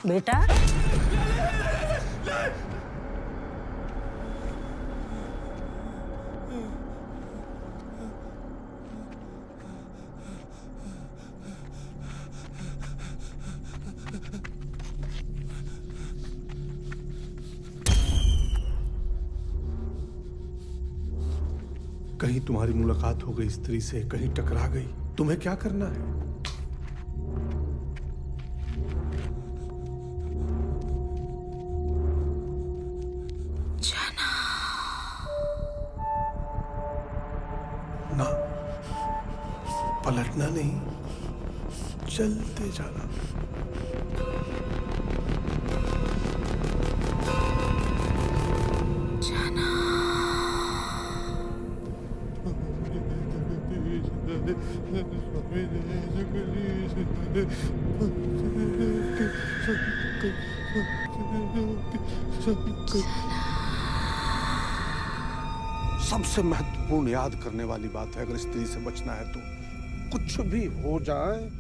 बेटा कहीं तुम्हारी मुलाकात हो गई स्त्री से, कहीं टकरा गई, तुम्हें क्या करना है? ना, पलटना नहीं, चलते जाना। सबसे महत्वपूर्ण याद करने वाली बात है, अगर स्त्री से बचना है तो कुछ भी हो जाए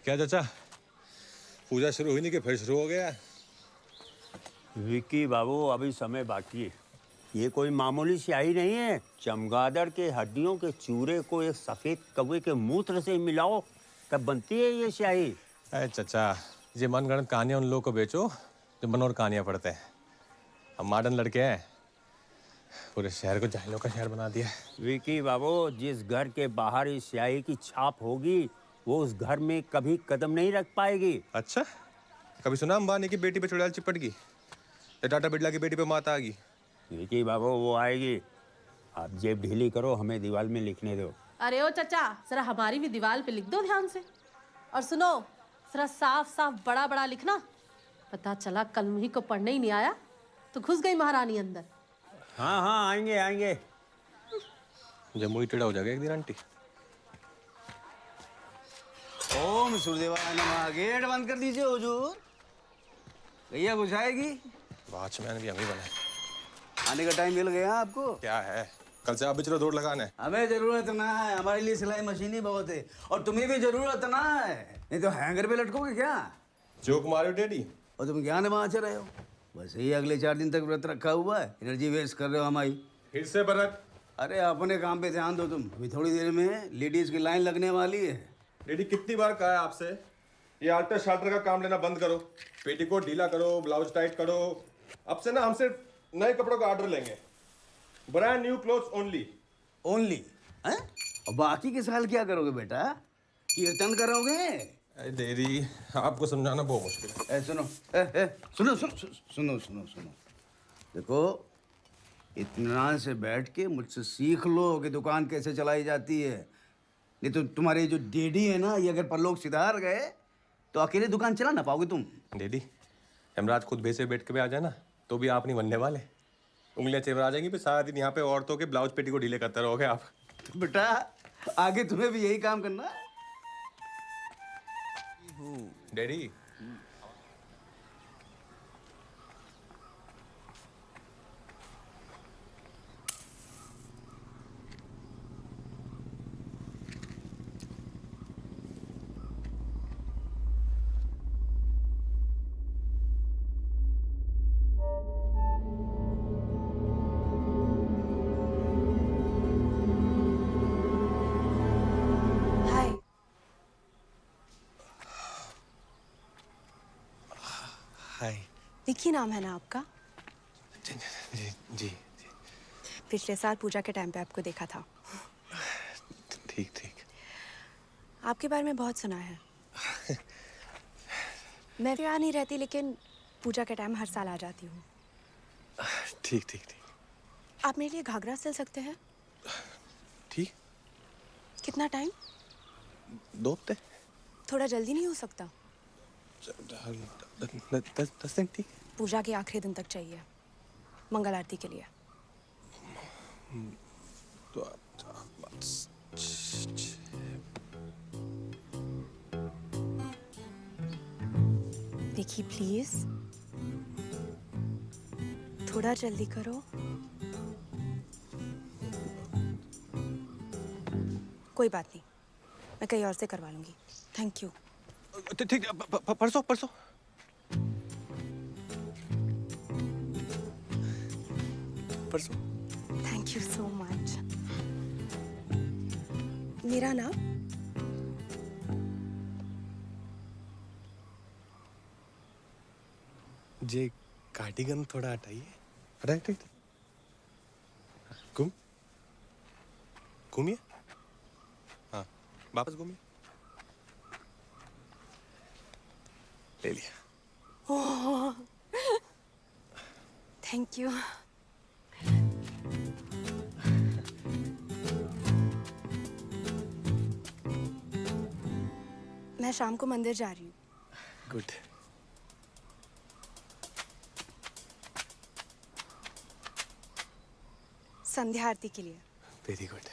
क्या चाचा, पूजा शुरू हुई नहीं कि फिर शुरू हो गया? विक्की बाबू, अभी समय बाकी है। ये कोई मामूली स्याही नहीं है। चमगादड़ के हड्डियों के चूरे को एक सफेद कौवे के मूत्र से मिलाओ तब बनती है ये स्याही। अरे चाचा, ये मनगढ़ंत कहानियां उन लोगों को बेचो जो मनोहर कहानियां पढ़ते हैं। हम मॉडर्न लड़के हैं, पूरे शहर को जाहिलों का शहर बना दिया। विक्की बाबू, जिस घर के बाहर इस स्याही की छाप होगी वो उस घर में कभी कदम नहीं रख पाएगी। अच्छा, कभी सुना अंबानी की बेटी पे चुड़ैल चिपट गई या टाटा बिरला की बेटी पे माता आ गई? विक्की बाबू, वो आएगी। आप जेब ढीली करो, हमें दीवार में लिखने दो। अरे ओ चाचा, जरा हमारी भी दीवार पे लिख दो ध्यान से। और सुनो, जरा साफ साफ बड़ा बड़ा लिखना। पता चला कल मुही को पढ़ने ही नहीं आया तो घुस गई महारानी अंदर। हाँ हाँ, आएंगे आएंगे। जमुई टेढ़ा हो जाएगा एक दिन आंटी। ओम सूर्यदेवाय नमः। गेट बंद कर दीजिए हुजूर। भैया कुछ आएगी? वॉचमैन भी हमें बने। आने का टाइम मिल गया आपको? क्या है, कल से आप भी चलो दौड़ लगाने। हमें जरूरत ना है, हमारे लिए सिलाई मशीन ही बहुत है। और तुम्हें भी जरूरत ना है, नहीं तो हैंगर पे लटकोगे क्या? जोक मारो डैडी। और तुम क्या नमाज रहे हो? बस यही अगले 4 दिन तक व्रत रखा हुआ है, एनर्जी वेस्ट कर रहे हो हमारी। फिर से बरत। अरे अपने काम पे ध्यान दो तुम। अभी थोड़ी देर में लेडीज की लाइन लगने वाली है। डैडी कितनी बार कहा है आपसे, ये आल्टर शाल्टर का काम लेना बंद करो, पेटीकोट ढीला करो, ब्लाउज टाइट करो। अब से ना हम सिर्फ नए कपड़ों का ऑर्डर लेंगे, brand new clothes only. Only हैं? और बाकी के साल क्या करोगे बेटा? कीर्तन करोगे? डैडी आपको समझाना बहुत मुश्किल है। सुनो सुनो सुनो सुनो सुनो सुनो। देखो, इत्मीनान से बैठ के मुझसे सीख लो कि दुकान कैसे चलाई जाती है। नहीं तो तुम्हारे जो डैडी है ना, ये अगर परलोक सिधार गए तो अकेले दुकान चला ना पाओगे तुम। डैडी हेमराज खुद भैसे बैठ के भी आ जाए ना तो भी आप नहीं बनने वाले। उंगलियां चिरवा जाएंगी, फिर सारा दिन यहाँ पे औरतों के ब्लाउज पेटी को ढीले करते रहोगे आप। बेटा आगे तुम्हें भी यही काम करना है। डैडी हाय। हाय। विक्की नाम है ना आपका? जी जी जी। पिछले साल पूजा के टाइम पे आपको देखा था। ठीक ठीक। आपके बारे में बहुत सुना है। मैं भी यहाँ नहीं रहती, लेकिन पूजा के टाइम हर साल आ जाती हूँ। ठीक ठीक ठीक। आप मेरे लिए घाघरा सिल सकते हैं? ठीक। कितना टाइम? 2 हफ्ते। थोड़ा जल्दी नहीं हो सकता? 10 दिन ठीक। पूजा के आखिरी दिन तक चाहिए, मंगल आरती के लिए। तो विक्की प्लीज, थोड़ा जल्दी करो। कोई बात नहीं, मैं कहीं और से करवा लूंगी। Thank you. ठीक। परसों परसों। परसों। Thank you so much. मेरा नाम? जे कार्डिगन थोड़ा हटाइए। हटाइए। घूम घूमिए। हाँ वापस घूमिए। ले लिया। Thank you. मैं शाम को मंदिर जा रही हूँ। गुड। संध्या आरती के लिए। Very good.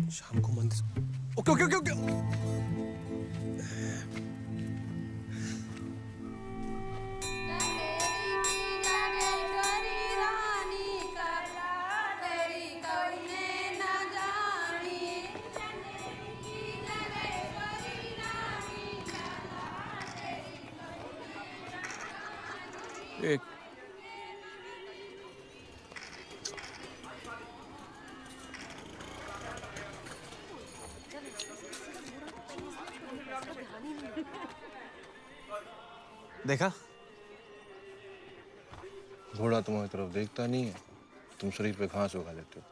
शाम को मंदिर। Okay okay okay okay. एक देखा, घोड़ा तुम्हारी तरफ देखता नहीं है, तुम शरीर पे घास उगा लेते हो।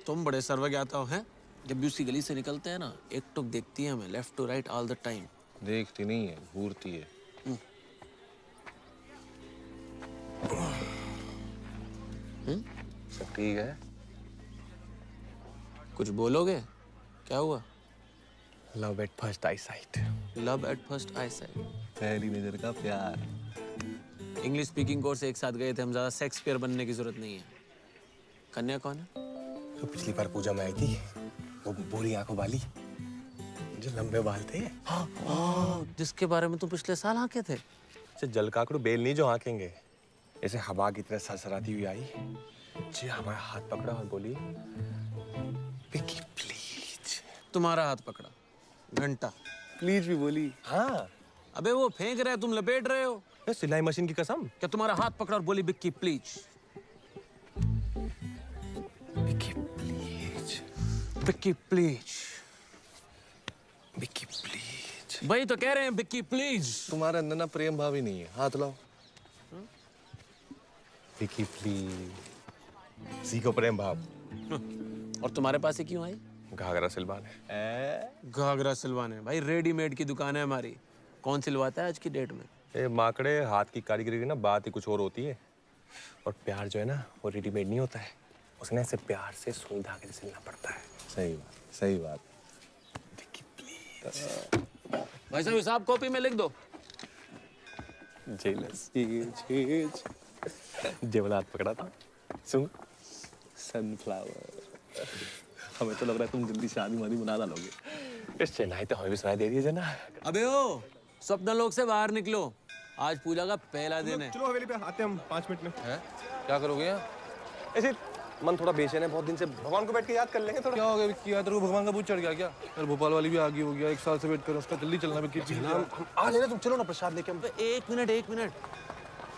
तुम बड़े सर्वज्ञाता हो हैं। जब भी उसकी गली से निकलते हैं ना, एक टुक देखती है हमें, left to right all the time. देखती नहीं है, घूरती है। सब ठीक है? कुछ बोलोगे? क्या हुआ? Love at first I site. Love at first I site. पहली नजर का प्यार। इंग्लिश स्पीकिंग कोर्स एक साथ गए थे हम, ज्यादा शेक्सपियर बनने की जरूरत नहीं है। कन्या कौन है? तो पिछली बार पूजा में आई थी, वो बूढ़ी आंखों वाली जो लंबे बाल थे। हाँ, जिसके बारे में तुम पिछले साल आके थे। से जलकाकड़ू बेल नहीं जो आंकेंगे, ऐसे हवा की तरह सरसराती हुई आई जी, हमारा हाथ पकड़ा और बोली, विकी प्लीज। तुम्हारा हाथ पकड़ा, घंटा प्लीज भी बोली। हाँ। अबे वो फेंक रहे, तुम लपेट रहे हो। ये सिलाई मशीन की कसम। क्या तुम्हारा हाथ पकड़ा और बोली Bikki please? Vicky please, Bikki please, Vicky please. वही तो कह रहे हैं, बिक्की प्लीज। तुम्हारे अंदर ना प्रेम भाव ही नहीं है, हाथ लाओ। विकी प्लीज, सीखो प्रेम भाव। और तुम्हारे पास ही क्यों आई? घाघरा सिलवाने। घाघरा सिलवाने? भाई रेडीमेड की दुकान है हमारी, कौन सिलवाता है आज की डेट में? ए माकड़े, हाथ की कारीगरी की ना बात ही कुछ और होती है। और प्यार जो है ना, वो रेडीमेड नहीं होता है, उसने ऐसे प्यार से सुई धागे से सिलना पड़ता है। सही बात, सही बात। विकी प्लीज। भाई साहब हिसाब कॉपी में लिख दो। जेलस जेवल हाथ पकड़ा था। सुन, सनफ्लावर। हमें तो लग रहा है तुम जल्दी शादी वादी बना डालोगे। इस चेन्नई तो हमें भी सुनाई दे रही है ना। अबे ओ, स्वप्न लोक से बाहर निकलो, आज पूजा का पहला दिन है। चलो हवेली पे आते हैं हम 5 मिनट में। हैं? क्या करोगे यहाँ? ऐसे मन थोड़ा बेचैन है बहुत दिन से, भगवान को बैठ के याद कर लेंगे थोड़ा। क्या हो गया विक्की? यार तेरे को भगवान का भूत चढ़ गया क्या? यार भोपाल वाली भी आगे हो गया, 1 साल से वेट कर रहा हूं उसका, जल्दी चलना विक्की। हम आ लेना, तुम चलो ना प्रसाद लेके। हम एक मिनट।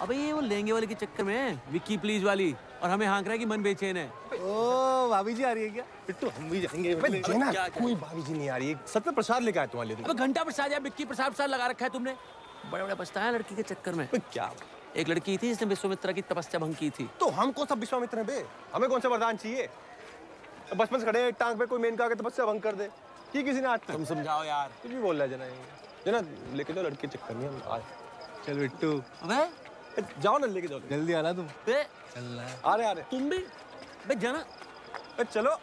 अबे ये वो लहंगे वाले के चक्कर में विक्की प्लीज वाली, और हमें हाँक रहा है कि मन बेचैन है। ओ भाभी जी आ रही है क्या? बिट्टू हम भी जाएंगे। क्या? कोई भाभी जी नहीं आ रही है, सच में प्रसाद लेके आए तुम्हारे लिए। अबे घंटा प्रसाद या विक्की प्रसाद लगा रखा है तुमने, बड़ा पछताया लड़की के चक्कर में। क्या? एक लड़की थी जिसने विश्वामित्र की तपस्या भंग की थी। तो हम कौन सा विश्वामित्र हैं बे? हमें कौन सा वरदान चाहिए? बचपन से खड़े हैं टांग पे, कोई मेनका के तपस्या भंग कर दे कि किसी ने आज तक। तुम समझाओ यार। कुछ भी बोल रहा है जना लेके जाओ लड़के चक्कर में हम आज। चल बिट्टू अबे जाओ ना, लेके जाओ, जल्दी आना तुम। बे चलना है। आ रहे तुम भी बे जाना। चलो।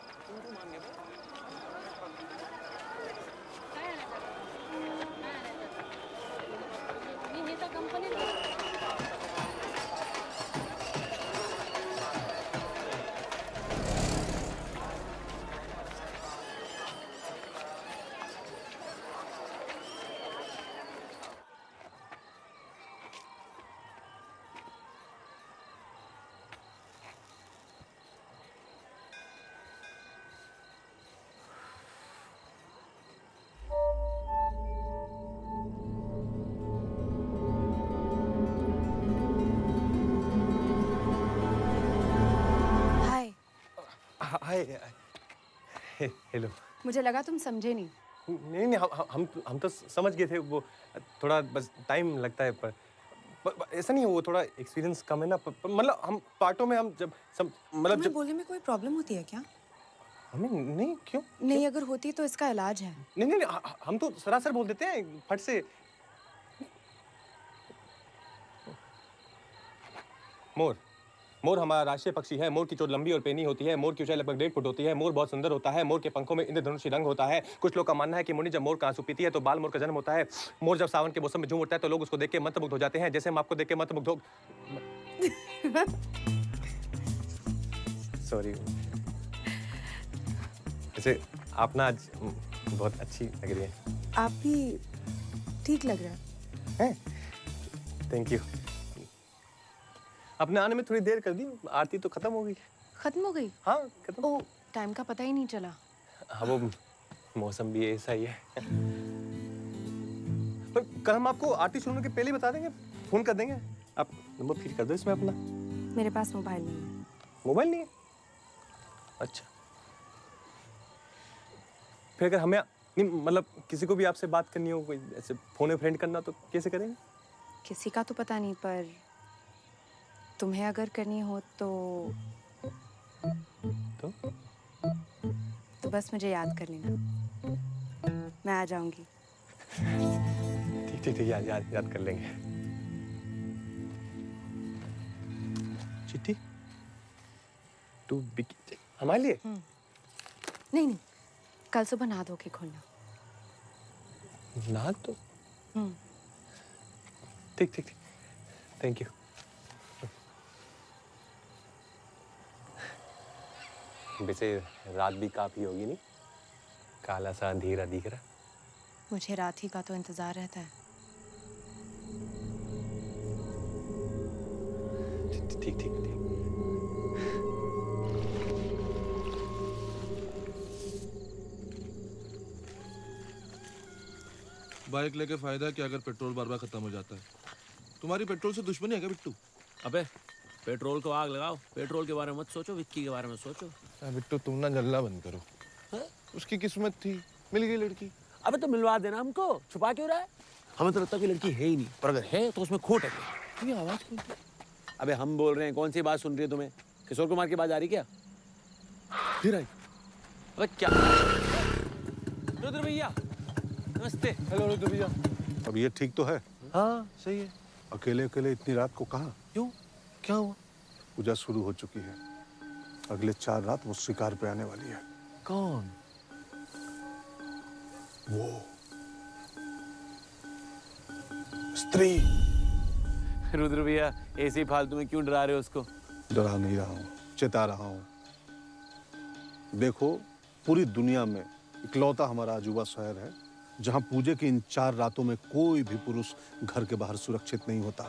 हाय। हाय। हेलो। मुझे लगा तुम समझे नहीं। नहीं हम तो समझ गए थे, वो थोड़ा बस टाइम लगता है, पर ऐसा नहीं है, वो थोड़ा एक्सपीरियंस कम है ना, मतलब हम पार्टों में हम जब मतलब तुम्हें जब बोलने में कोई प्रॉब्लम होती है क्या? हमें नहीं, क्यों? नहीं, अगर होती तो इसका इलाज है। नहीं, हम तो सरासर बोल देते हैं फट से। मोर हमारा राष्ट्रीय पक्षी है। मोर की चोट लंबी और पेनी होती है। मोर की ऊंचाई लगभग 1.5 फुट होती है। मोर बहुत सुंदर होता है। मोर के पंखों में इंद्रधनुषी रंग होता है। कुछ लोग का मानना है कि मुन्नी जब मोर का आंसू पीती है तो बाल मोर का जन्म होता है। मोर जब सावन के मौसम में झूम उठता है तो लोग उसको देख के मंत्रमुग्ध हो जाते हैं, जैसे हम आपको देख के मंत्रमुग्ध हो। सॉरी। वैसे आप ना आज बहुत अच्छी लग रही है। आप भी ठीक लग रहा है। Thank you. अपने आने में थोड़ी देर कर दी, आरती तो खत्म हो गई। खत्म हो गई? हाँ खत्म। ओ, टाइम का पता ही नहीं चला। हाँ वो मौसम भी ऐसा ही है। पर कल हम आपको आरती शुरू होने के पहले ही बता देंगे, फोन कर देंगे। आप नंबर फीड कर दो इसमें अपना। मेरे पास मोबाइल नहीं है। मोबाइल नहीं है? अच्छा। फिर अगर हमें नहीं, मतलब किसी को भी आपसे बात करनी हो, कोई ऐसे फोन में फ्रेंड करना, तो कैसे करेंगे? किसी का तो पता नहीं, पर तुम्हें अगर करनी हो तो बस मुझे याद कर लेना, मैं आ जाऊंगी। ठीक याद कर लेंगे। चिट्ठी टू बिकी हमारे लिए? नहीं, कल सुबह नहा धो के खोलना। ना तो ठीक। Thank you. वैसे रात भी काफी होगी नहीं? काला सा अंधेरा दिख रहा। मुझे रात ही का तो इंतजार रहता है। ठीक ठीक ठीक। बाइक लेके फायदा क्या अगर पेट्रोल बार बार खत्म हो जाता है? तुम्हारी पेट्रोल से दुश्मनी है क्या बिट्टू? अबे पेट्रोल को आग लगाओ, पेट्रोल के बारे में मत सोचो, विक्की के बारे में सोचो। बिट्टू तुम ना जलना बंद करो। उसकी किस्मत थी, मिल गई लड़की। अबे तो मिलवा देना हमको, छुपा क्यों रहा है? हमें तो लगता है कि लड़की है ही नहीं, पर अगर है तो उसमें खोट है क्या? ये आवाज कौन? अबे हम बोल रहे हैं, कौन सी बात सुन रही है तुम्हें? किशोर कुमार की बात आ रही क्या? फिर आई। अबे क्या? रुद्र भैया नमस्ते। हेलो रुद्र भैया। अब ये ठीक तो है? हाँ सही है। अकेले अकेले इतनी रात को कहाँ? क्यों, क्या हुआ? पूजा शुरू हो चुकी है। अगले 4 रात वो शिकार पे आने वाली है। कौन? वो स्त्री। रुद्र भैया ऐसे ही फालतू में क्यों डरा रहे हो उसको? डरा नहीं रहा हूँ, चेता रहा हूँ। देखो, पूरी दुनिया में इकलौता हमारा अजूबा शहर है जहाँ पूजे की इन 4 रातों में कोई भी पुरुष घर के बाहर सुरक्षित नहीं होता।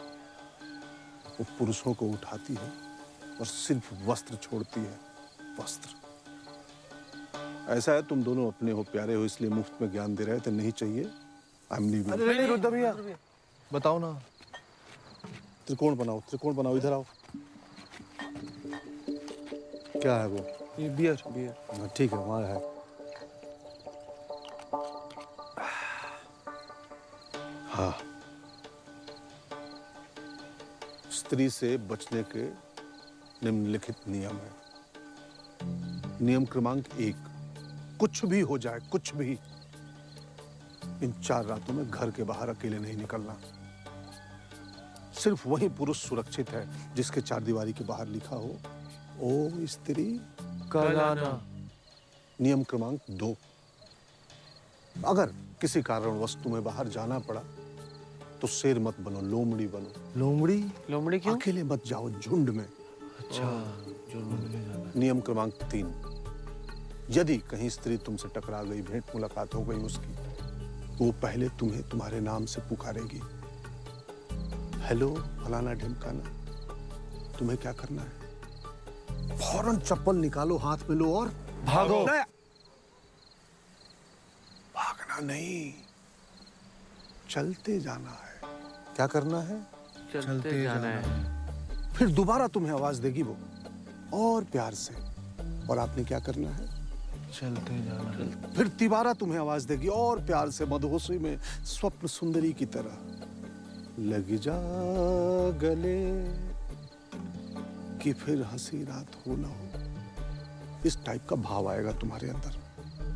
वो पुरुषों को उठाती है और सिर्फ वस्त्र छोड़ती है, वस्त्र। ऐसा है, तुम दोनों अपने हो, प्यारे हो, इसलिए मुफ्त में ज्ञान दे रहे थे। नहीं चाहिए। I am leaving. अरे रुद्र भैया बताओ ना। त्रिकोण बनाओ, त्रिकोण बनाओ, इधर आओ। क्या है वो? ये बियर। ठीक है, वहाँ है। हाँ, स्त्री से बचने के निम्नलिखित नियम है। नियम क्रमांक 1, कुछ भी हो जाए, कुछ भी, इन 4 रातों में घर के बाहर अकेले नहीं निकलना। सिर्फ वही पुरुष सुरक्षित है जिसके 4 दीवारी के बाहर लिखा हो, ओ स्त्री कल आना। नियम क्रमांक 2, अगर किसी कारणवश तुम्हें बाहर जाना पड़ा तो शेर मत बनो, लोमड़ी बनो। लोमड़ी? लोमड़ी क्यों? अकेले मत जाओ, झुंड में। अच्छा, जो में जाना। नियम क्रमांक 3, यदि कहीं स्त्री तुमसे टकरा गई, भेंट मुलाकात हो गई उसकी, तो वो पहले तुम्हें तुम्हारे नाम से पुकारेगी। हेलो फलाना ढिमकाना। तुम्हें क्या करना है? फौरन चप्पल निकालो, हाथ में लो और भागो। भागना नहीं, चलते जाना है। क्या करना है? चलते जाना है। फिर दोबारा तुम्हें आवाज देगी वो, और प्यार से, और आपने क्या करना है? चलते जाना है। फिर तिबारा तुम्हें आवाज देगी और प्यार से, मदहोशी में स्वप्न सुंदरी की तरह, लग जा गले कि फिर हंसी रात हो ना हो। इस टाइप का भाव आएगा तुम्हारे अंदर।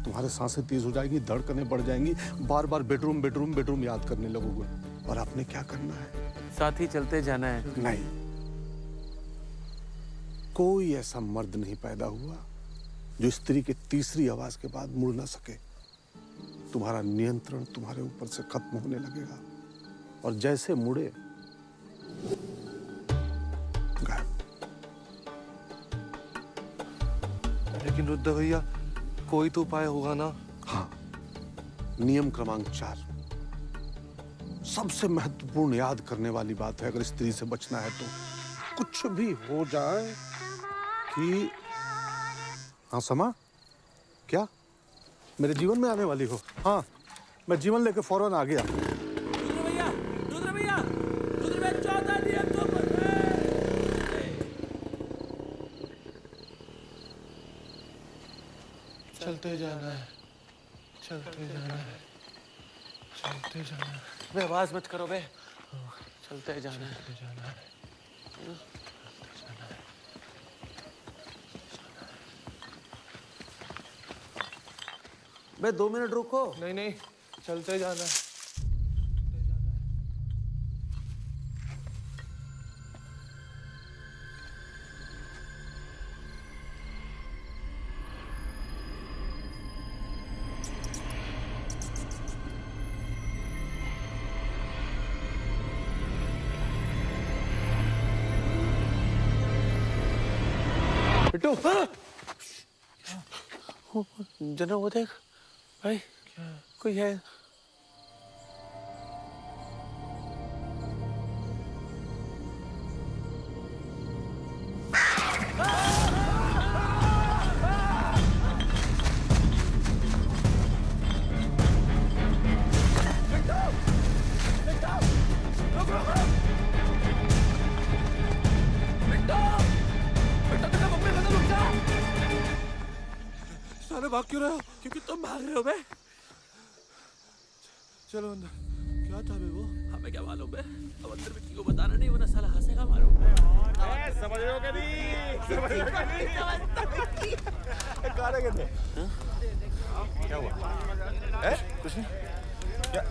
तुम्हारे सांसें तेज हो जाएंगी, धड़कनें बढ़ जाएंगी, बार बार बेडरूम बेडरूम बेडरूम याद करने लगोगे। और आपने क्या करना है? साथ ही चलते जाना है। नहीं, कोई ऐसा मर्द नहीं पैदा हुआ जो स्त्री के तीसरी आवाज के बाद मुड़ ना सके। तुम्हारा नियंत्रण तुम्हारे ऊपर से खत्म होने लगेगा, और जैसे मुड़े गायब। लेकिन रुद्र भैया कोई तो उपाय होगा ना? हाँ, नियम क्रमांक 4, सबसे महत्वपूर्ण याद करने वाली बात है अगर स्त्री से बचना है तो। कुछ भी हो जाए कि हाँ समा, क्या मेरे जीवन में आने वाली हो? हाँ, मैं जीवन लेके फौरन आ गया। रुद्र भैया, रुद्र भैया, रुद्र भैया, 14 नियम तो चलते जाना है, चलते जाना है, चलते जाना है। बे आवाज मत करो बे। चलते जाना है। चलते जाना है। बे 2 मिनट रुको। नहीं नहीं, चलते जाना है। बिट्टू, जना वो देख भाई, कोई है। साले भाग क्यों रहे हो? क्योंकि तुम भाग रहे हो बे। चलो अंदर। क्या था बे वो? हमें क्या मालूम बे, अब अंदर व्यक्ति को बताना नहीं वरना साला हंसेगा मारो। समझ रहे हो कि नहीं? समझ रहे हो कि नहीं? गाने कहते हैं। क्या हुआ? कुछ नहीं। क्या?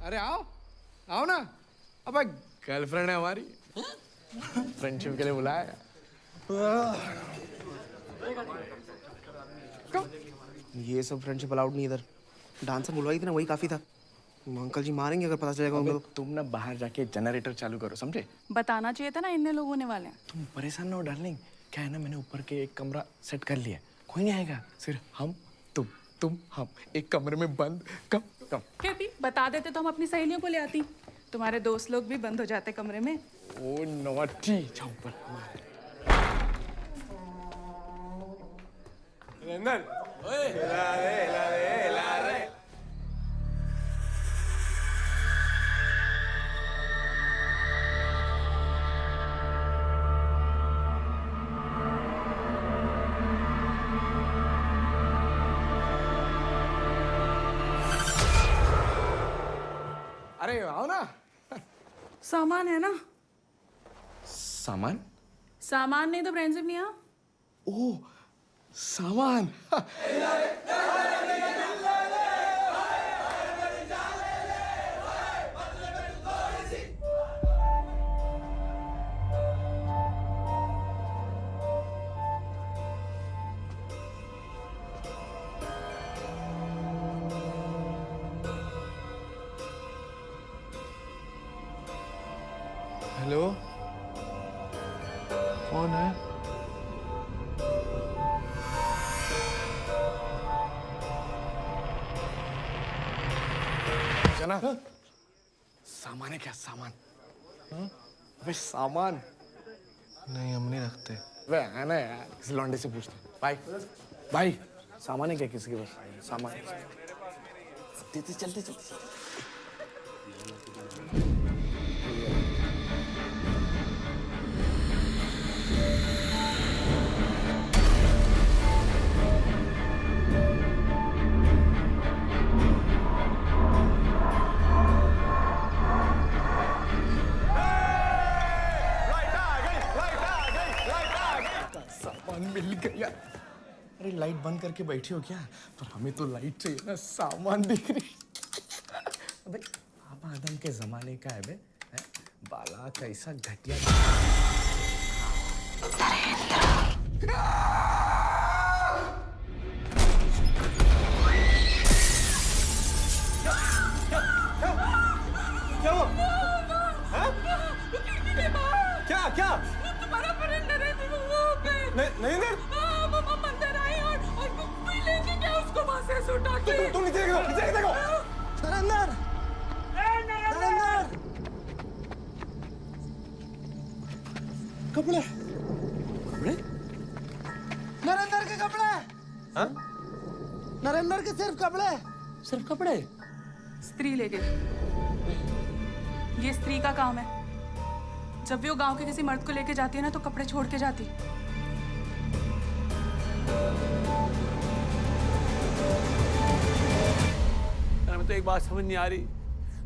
अरे आओ, आओ ना। अब गर्लफ्रेंड है हमारी, फ्रेंडशिप के लिए बुलाया। ये सब फ्रेंडशिप अलाउड नहीं इधर। डांसर बुलवाई थी ना, वही काफी था। अंकल जी मारेंगे अगर पता चलेगा उनको। तुम ना बाहर जाके जनरेटर चालू करो, समझे? बताना चाहिए था ना, इतने लोग होने वाले हैं। तुम परेशान ना हो डार्लिंग। क्या है ना, मैंने ऊपर के एक कमरा सेट कर लिया, कोई नहीं आएगा, सिर्फ हम तुम हम एक कमरे में बंद। कम भी बता देते तो हम अपनी सहेलियों को ले आती। तुम्हारे दोस्त लोग भी बंद हो जाते कमरे में। ओ नॉटी, जाओ ऊपर। नंदन, हिला रे, हिला रे, हिला रे। अरे आओ ना। सामान है ना? सामान? सामान नहीं तो फ्रेंडशिप नहीं। आ ओ सामान। हेलो, कौन है? जना, सामान है क्या? सामान? अबे सामान नहीं, हम नहीं रखते। वे आना यार, किसी लौंडे से पूछते। भाई भाई, सामान है क्या किसी के पास? सामान चलते चलते। मिल गया। अरे लाइट बंद करके बैठी हो क्या? पर हमें तो लाइट चाहिए ना, सामान दिख रही। अबे आप आदम के जमाने का है बे, बाला कैसा घटिया। क्या? तुम्हारा फ्रेंड नरेंद्र वो नहीं कपड़े कपड़े? नरेंद्र के कपड़े। हाँ? नरेंद्र के सिर्फ कपड़े। सिर्फ कपड़े? स्त्री ले गई। ये स्त्री का काम है। जब भी वो गांव के किसी मर्द को लेके जाती है ना तो कपड़े छोड़ के जाती। हमें तो एक बात समझ नहीं आ रही,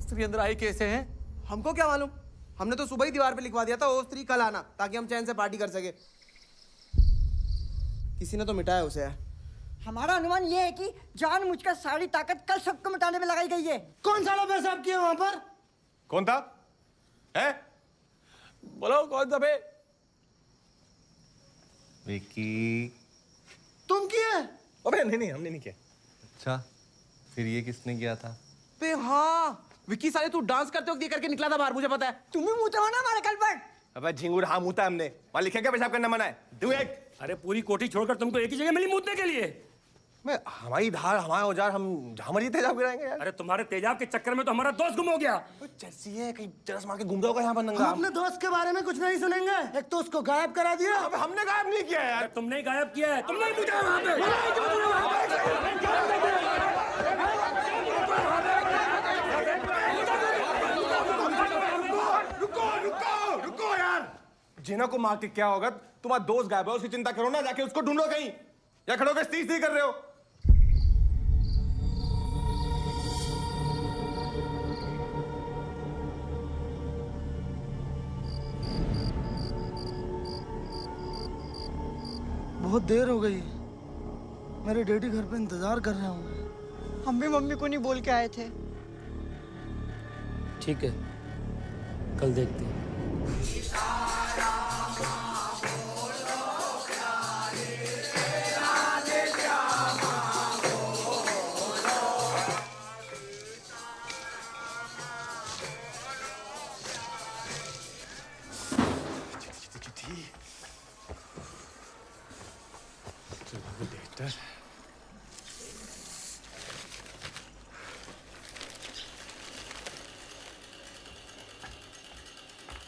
स्त्री अंदर आई कैसे है? हमको क्या मालूम, हमने तो सुबह ही दीवार पे लिखवा दिया था वो स्त्री कल आना, ताकि हम चैन से पार्टी कर सके। किसी ने तो मिटाया उसे। हमारा अनुमान ये है कि जानबूझकर सारी ताकत कल सबको मिटाने में लगाई गई है। कौन साला पेशाब किया वहां पर? कौन था? है? बोलो कौन था बे? विकी। तुम किए? अबे नहीं हमने नहीं किया। अच्छा, फिर ये किसने किया था? बे हाँ, विक्की साले तू डांस करते वक्त ये करके निकला था बाहर, मुझे पता है। तुम ही मुंह हो ना हमारे कल पर। अबे झिंगुर, हाँ मुता हमने। वहां लिखा क्या पेशाब करना मना है? Do it. अरे पूरी कोठी छोड़कर तुमको एक ही जगह मिली मूतने के लिए? मैं हमारी धार, हमारा औजार, हम जहां मर्जी तेजाब गिराएंगे यार। अरे तुम्हारे तेजाब के चक्कर में तो हमारा दोस्त गुम हो गया। जर्सी है, कहीं जरस मार के घूम रहा होगा यहाँ पर नंगा। हम अपने दोस्त के बारे में कुछ नहीं सुनेंगे। एक तो उसको गायब करा दिया। अबे हमने गायब नहीं किया यार। तुमने ही गायब किया है, तुमने ही पूछा वहां पे। रुको यार। जिना को मार के क्या होगा? तुम्हारा दोस्त गायब है, उसकी चिंता करो ना, जाके उसको ढूंढो कहीं। या खड़ो के स्त्री कर रहे हो? बहुत देर हो गई, मेरे डैडी घर पे इंतजार कर रहे होंगे। हम भी मम्मी को नहीं बोल के आए थे। ठीक है, कल देखते हैं।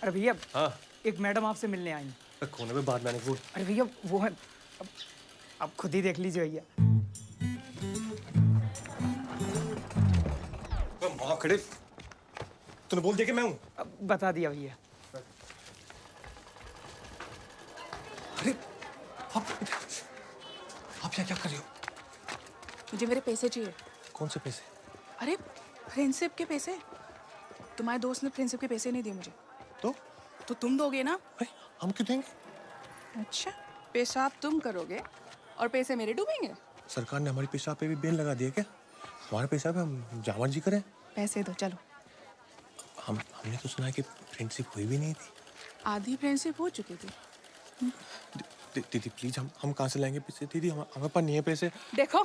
अरे भैया, हाँ, एक मैडम आपसे मिलने आई हैं। कोने में बात मैंने बोल। अरे भैया वो है, अब खुद ही देख लीजिए भैया। माँ खड़े, तूने बोल दिया कि मैं हूँ? अब बता दिया भैया। अरे आप यहाँ क्या कर रहे हो? मुझे मेरे पैसे चाहिए। कौन से पैसे? अरे फ्रेंडशिप के पैसे। तुम्हारे दोस्त ने फ्रेंडशिप के पैसे नहीं दिए मुझे। तो तुम दोगे ना? अरे हम क्यों देंगे? अच्छा, पेशाब तुम करोगे और पैसे मेरे डूबेंगे? सरकार ने हमारी पेशाब पे भी बैन लगा दिया क्या? हमारे पेशाब पे हम जहाँ मर्जी करें। पैसे दो, चलो। हमने तो सुना है कि फ्रेंडशिप हुई भी नहीं थी। आधी फ्रेंडशिप हो चुकी थी। दीदी प्लीज, हम कहाँ से लाएंगे पैसे? दीदी हमारे पास नहीं है पैसे। देखो,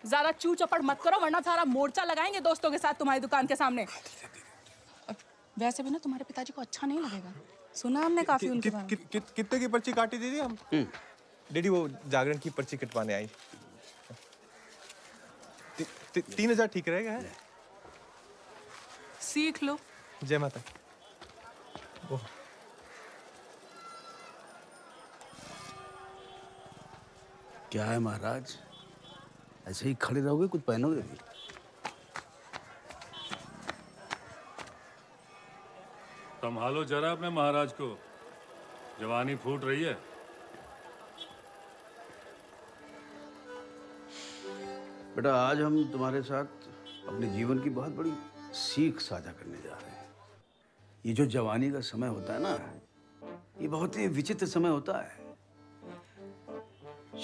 ज्यादा चू चपड़ मत करो वरना सारा मोर्चा लगाएंगे दोस्तों के साथ तुम्हारी दुकान के सामने। वैसे भी ना तुम्हारे पिताजी को अच्छा नहीं लगेगा। सुना हमने काफी उनके बारे में। कितने की पर्ची काटी दीदी हम? डैडी वो जागरण की पर्ची कटवाने आई। 3000 ठीक रहेगा? है? सीख लो। जय माता। क्या है महाराज, ऐसे ही खड़े रहोगे, कुछ पहनोगे भी? संभालो जरा अपने महाराज को, जवानी फूट रही है। बेटा, आज हम तुम्हारे साथ अपने जीवन की बहुत बड़ी सीख साझा करने जा रहे हैं। ये जो जवानी का समय होता है ना, ये बहुत ही विचित्र समय होता है।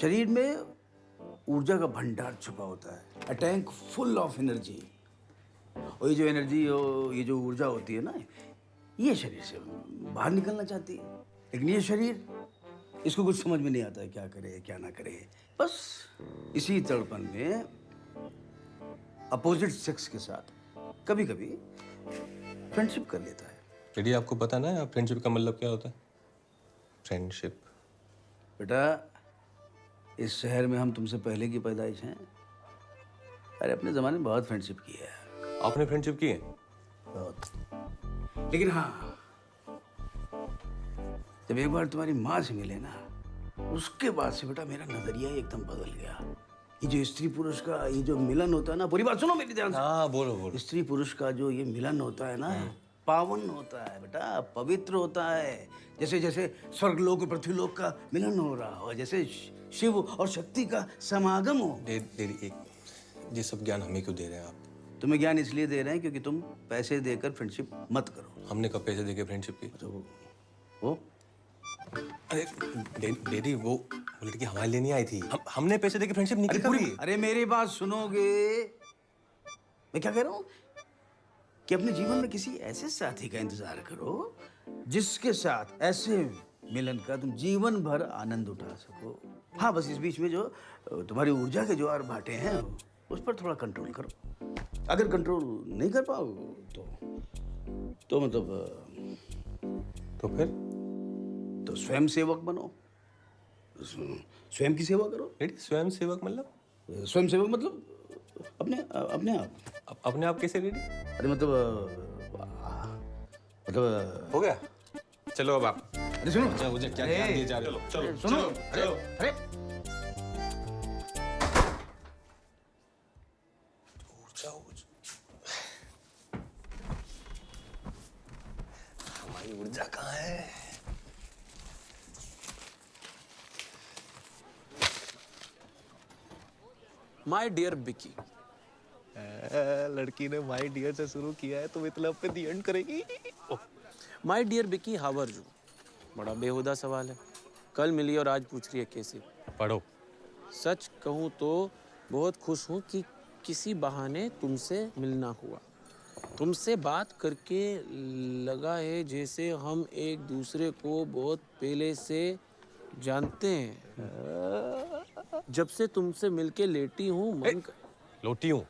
शरीर में ऊर्जा का भंडार छुपा होता है, a tank full of energy. और ये जो एनर्जी, ये जो ऊर्जा होती है ना, ये शरीर से बाहर निकलना चाहती है, लेकिन ये शरीर, इसको कुछ समझ में नहीं आता है क्या करे क्या ना करे। बस इसी तड़पन में अपोजिट सेक्स के साथ कभी कभी फ्रेंडशिप कर लेता है। डैडी आपको पता ना फ्रेंडशिप का मतलब क्या होता है? फ्रेंडशिप। बेटा, इस शहर में हम तुमसे पहले की पैदाइश हैं। अरे अपने ज़माने में बहुत फ्रेंडशिप की है। आपने फ्रेंडशिप की है? बहुत। लेकिन हाँ, जब एक बार तुम्हारी माँ से मिले ना, उसके बाद से बेटा मेरा नजरिया ही एकदम बदल गया। ये जो स्त्री पुरुष का ये जो मिलन होता है ना, पूरी बात सुनो मेरी ध्यान से। हाँ बोलो बोलो। स्त्री पुरुष का जो ये मिलन होता है ना, पावन होता है बेटा, पवित्र होता है। जैसे जैसे स्वर्गलोक और पृथ्वीलोक का मिलन हो रहा हो, जैसे शिव और शक्ति का समागम हो। डेडी ये सब ज्ञान हमें क्यों दे रहे हैं आप? तुम्हें ज्ञान इसलिए दे रहे हैं क्योंकि तुम पैसे देकर फ्रेंडशिप मत करो। हमने कब पैसे देके फ्रेंडशिप की? तो वो अरे डेडी वो लड़की हमारे लिए नहीं आई थी। हमने पैसे देके फ्रेंडशिप नहीं की कभी। अरे मेरी बात सुनोगे? मैं क्या कह रहा हूँ कि अपने जीवन में किसी ऐसे साथी का इंतजार करो जिसके साथ ऐसे मिलन का तुम जीवन भर आनंद उठा सको। हाँ, बस इस बीच में जो तुम्हारी ऊर्जा के ज्वार भाटे हैं उस पर थोड़ा कंट्रोल करो। अगर कंट्रोल नहीं कर पाओ तो मतलब तो फिर तो स्वयं सेवक बनो, स्वयं की सेवा करो। डेडी स्वयं सेवक मतलब? स्वयं सेवक मतलब अपने आप कैसे डेडी? अरे मतलब हो गया। चलो अब आप। अरे सुनो, अच्छा मुझे क्या ज्ञान दिए जा रहे हो? चलो सुनो, चलो। अरे हमारी ऊर्जा कहाँ है? माय डियर बिकी। लड़की ने माय डियर से शुरू किया है तो मतलब पे दी एंड करेगी। माय डियर बिकी, हाउ आर यू? बड़ा बेहुदा सवाल है। कल मिली और आज पूछ रही है कैसी। पढ़ो। सच कहूँ तो बहुत खुश हूँ कि किसी बहाने तुमसे मिलना हुआ। तुमसे बात करके लगा है जैसे हम एक दूसरे को बहुत पहले से जानते हैं। जब से तुमसे मिलके लेटी हूँ लोटी हूँ।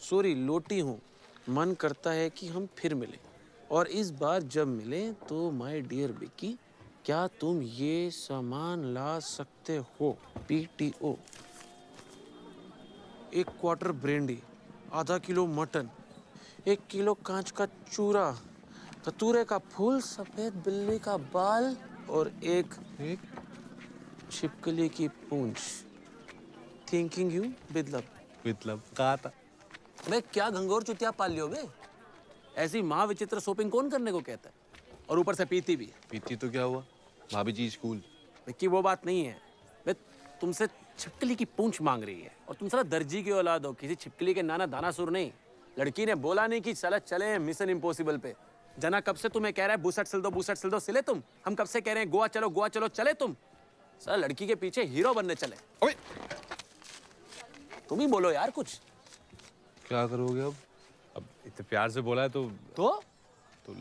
सॉरी, लोटी हूँ। मन करता है कि हम फिर मिलें। और इस बार जब मिले तो माय डियर बिकी, क्या तुम ये सामान ला सकते हो? PTO, 1 क्वार्टर ब्रेंडी, आधा किलो मटन, 1 किलो कांच का चूरा, कतूरे का फूल, सफेद बिल्ली का बाल और एक छिपकली की पूंछ। थिंकिंग यू बिदलब कहा था। मैं क्या घंगोर चुतिया पाल लियो बे? ऐसी माँ विचित्र शॉपिंग कौन करने को कहता है? और ऊपर से पीती भी। पीती तो क्या हुआ, भाभी जी स्कूल। विक्की वो बात नहीं है। मैं तुमसे छिपकली की पूंछ मांग रही है और तुम साला दर्जी की औलाद हो, किसी छिपकली के नाना दाना सुर नहीं। लड़की ने बोला नहीं कि साला चले मिशन इम्पॉसिबल पे। जना कब से तुम्हें कह रहा है बूसट सिल दो, सिले तुम। हम कब से कह रहे हैं गोवा चलो, चले तुम। साला लड़की के पीछे हीरो बनने चले। ओए तुम ही बोलो यार कुछ। क्या करोगे अब इतने प्यार से बोला है तो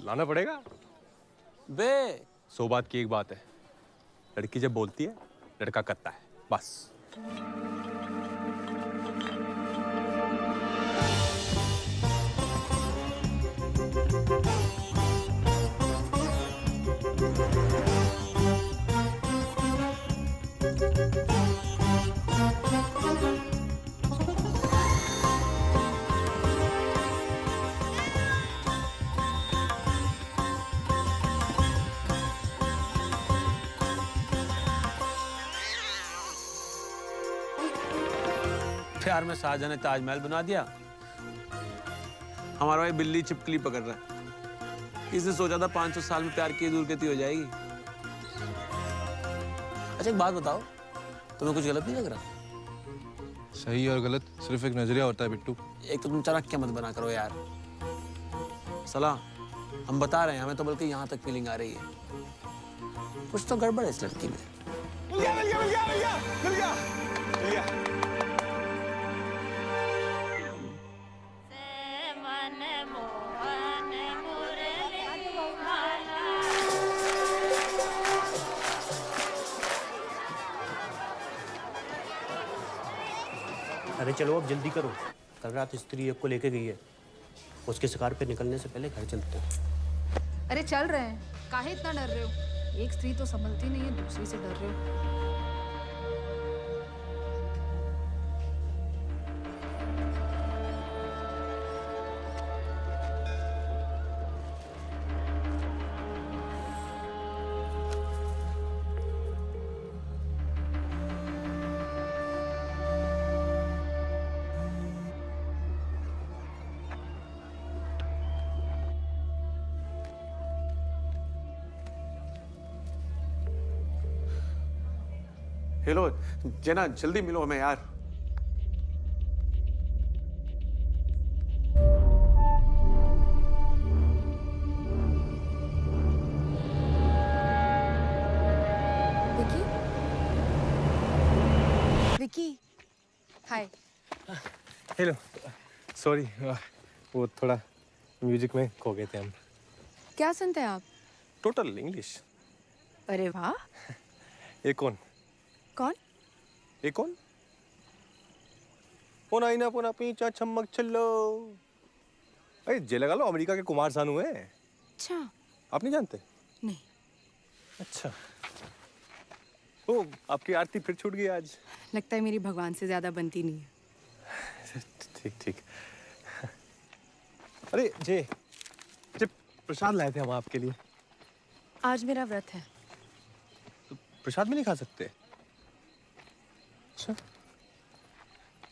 लाना पड़ेगा। बे 100 बात की एक बात है, लड़की जब बोलती है लड़का करता है, बस। प्यार में शाहजहां ने ताजमहल बना दिया, हमारा भाई बिल्ली छिपकली पकड़ रहा है। इसने सोचा था 500 साल में प्यार की दूरगति हो जाएगी। अच्छा एक बात बताओ, तुम्हें कुछ गलत नहीं लग रहा? सही और गलत सिर्फ एक नजरिया होता है बिट्टू। एक तो तुम चाणक्य मत बना करो यार। सलाह हम बता रहे हैं, हमें तो बल्कि यहाँ तक फीलिंग आ रही है कुछ तो गड़बड़ है इस लड़की में। मिल गया। अरे चलो अब जल्दी करो, कल रात स्त्री एक को लेके गई है। उसके शिकार पे निकलने से पहले घर चलते हैं। अरे चल रहे हैं, काहे इतना डर रहे हो? एक स्त्री तो संभलती नहीं है, दूसरी से डर रहे हो। हेलो जेना, जल्दी मिलो हमें यार। विकी, विकी, हाय। हेलो, सॉरी, वो थोड़ा म्यूजिक में खो गए थे हम। क्या सुनते हैं आप? Total English. अरे वाह। ये कौन? कौन? ये कौन? पोना इना पोना पीछा चमक चलो। अरे जे लगा लो, अमेरिका के कुमार सानू है। अच्छा। आप नहीं जानते? नहीं। अच्छा। ओ, आपकी आरती फिर छूट गई आज। लगता है मेरी भगवान से ज्यादा बनती नहीं है। ठीक ठीक। अरे जे प्रसाद लाए थे हम आपके लिए। आज मेरा व्रत है। तो प्रसाद में नहीं खा सकते? अच्छा,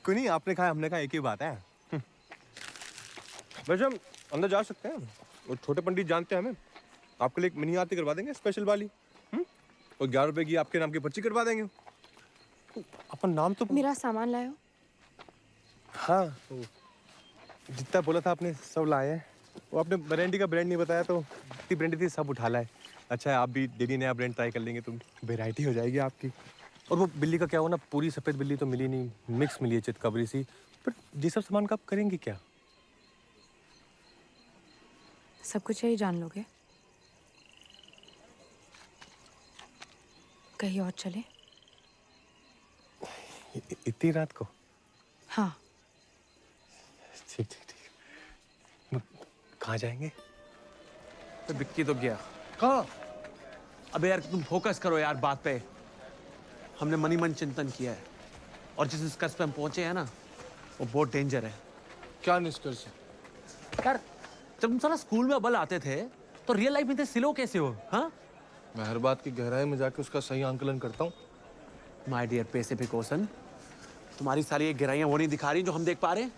कोई नहीं, आपने खाया हमने कहा, एक ही बात है। वैसे हम अंदर जा सकते हैं, और छोटे पंडित जानते हैं हमें। आपके लिए एक मिनी आरती करवा देंगे, स्पेशल वाली। और 11 रुपए की आपके नाम की पर्ची करवा देंगे। तो अपन नाम तो मेरा सामान लायो। हाँ, तो जितना बोला था आपने सब लाए हैं। वो आपने ब्रांडी का ब्रांड नहीं बताया, तो जितनी ब्रांडी थी सब उठा लाए। अच्छा है, आप भी डेली नया ब्रांड ट्राई कर लेंगे तो वेराइटी हो जाएगी आपकी। और वो बिल्ली का क्या हो ना, पूरी सफ़ेद बिल्ली तो मिली नहीं, मिक्स मिली है चितकबरी सी। पर ये सब सामान का आप करेंगे क्या? सब कुछ यही जान लोगे? कहीं और चले? इतनी रात को? हाँ। ठीक ठीक ठीक। कहाँ जाएंगे? तो विक्की तो गया। कहाँ? अबे यार तुम फोकस करो यार बात पे। हमने मनी मन चिंतन किया है, और जिस निष्कर्ष पे हम पहुंचे हैं ना, वो बहुत डेंजर है। क्या निष्कर्ष है? यार जब तुम साला स्कूल में अव्वल आते थे, तो रियल लाइफ में थे सिलो कैसे हो? हाँ, मैं हर बात की गहराई में जाके उसका सही आंकलन करता हूँ। माय डियर पैसिफिक ओशन, तुम्हारी सारी ये गहराइयां वो नहीं दिखा रही जो हम देख पा रहे हैं।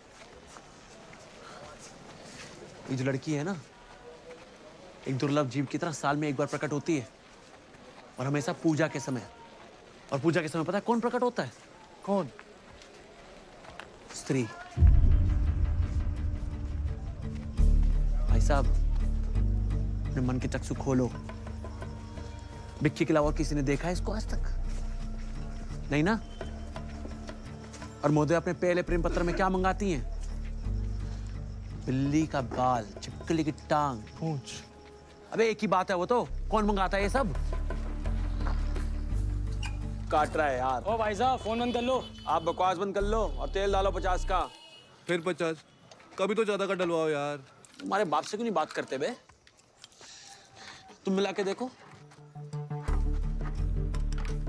ये जो लड़की है ना, एक दुर्लभ जीव की तरह साल में एक बार प्रकट होती है, और हमेशा पूजा के समय। और पूजा के समय पता है कौन प्रकट होता है? कौन? स्त्री। भाई साहब, अपने मन के चक्षु खोलो। विक्की के अलावा और किसी ने देखा है इसको आज तक? नहीं ना? और मोदी अपने पहले प्रेम पत्र में क्या मंगाती हैं? बिल्ली का बाल, छिपकली की टांग, पूंछ। अबे एक ही बात है वो तो। कौन मंगाता है ये सब? काट रहा है यार। ओ भाई साहब, फोन बंद कर लो। आप बकवास बंद कर लो और तेल डालो 50 का। फिर 50? कभी तो ज्यादा का डलवाओ यार। तुम्हारे बाप से क्यों नहीं बात करते बे? तुम मिला के देखो।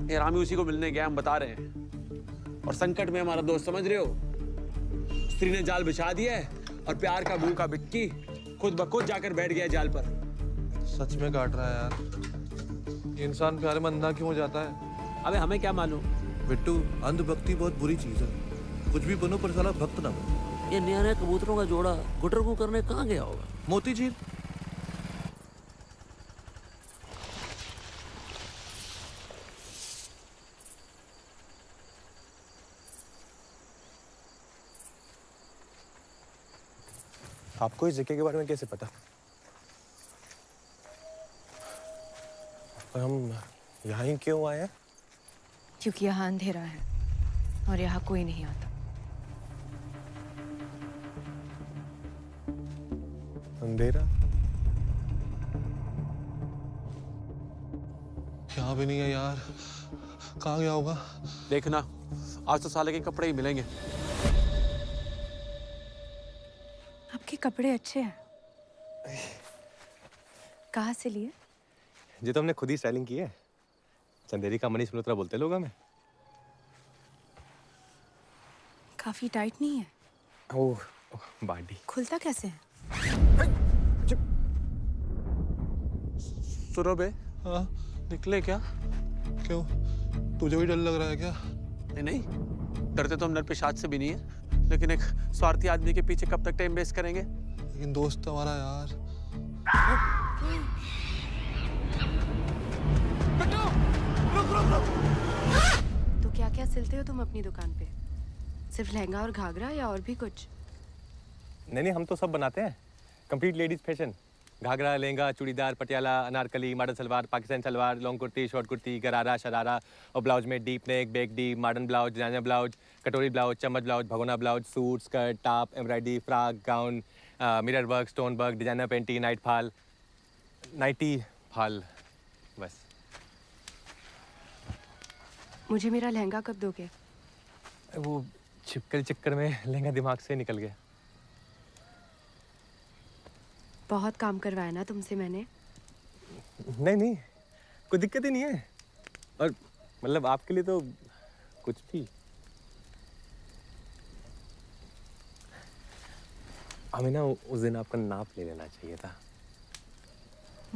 ये रामी उसी को मिलने गया, हम बता रहे हैं। और संकट में हमारा दोस्त, समझ रहे हो? स्त्री ने जाल बिछा दिया है, और प्यार का भूखा विक्की खुद ब खुद जाकर बैठ गया जाल पर। सच में काट रहा है यार। ये इंसान प्यार में अंधा क्यों हो जाता है? अबे हमें क्या मालूम। बिट्टू, अंधभक्ति बहुत बुरी चीज है। कुछ भी बनो पर साला भक्त ना बनो। ये नया नया कबूतरों का जोड़ा गुटर को करने कहाँ गया होगा? मोतीझील। आपको इस जगह के बारे में कैसे पता? और हम यहाँ ही क्यों आए हैं? क्योंकि यहाँ अंधेरा है और यहाँ कोई नहीं आता। अंधेरा? यहाँ भी नहीं है यार। कहाँ गया होगा? देखना, आज तो साले के कपड़े ही मिलेंगे। आपके कपड़े अच्छे हैं। कहाँ से लिए? ये तो हमने खुद ही स्टाइलिंग की है। चंदेरी का मनीष मल्होत्रा बोलते लोग हमें। काफी टाइट नहीं है? ओह, बाडी। खुलता कैसे है? सुनो बे। हाँ? निकले क्या? क्यों? तुझे भी डर लग रहा है क्या? नहीं नहीं, डरते तो हम नर पिशाच से भी नहीं है, लेकिन एक स्वार्थी आदमी के पीछे कब तक टाइम वेस्ट करेंगे? लेकिन दोस्त हमारा यार। सिलते हो तुम अपनी दुकान पे? सिर्फ लहंगा और घाघरा या और भी कुछ? नहीं नहीं, हम तो सब बनाते हैं, complete ladies fashion. Ghagra, lehenga, churidar, Patiala, Anarkali, modern salwar, Pakistani salwar, long kurti, short kurti, gharara, sharara और ब्लाउज में deep neck, back deep, modern blouse, designer blouse, कटोरी ब्लाउज, चम्मच ब्लाउज, भगोना blouse, suit, skirt, top, embroidery, frock, gown, mirror work, stone work, designer panty, nighty fall, बस। मुझे मेरा लहंगा कब दोगे? वो छिपकली चक्कर में लहंगा दिमाग से निकल गया। बहुत काम करवाया ना तुमसे मैंने? नहीं नहीं, कोई दिक्कत ही नहीं है। और मतलब आपके लिए तो कुछ भी। हमें ना उस दिन आपका नाप ले लेना चाहिए था।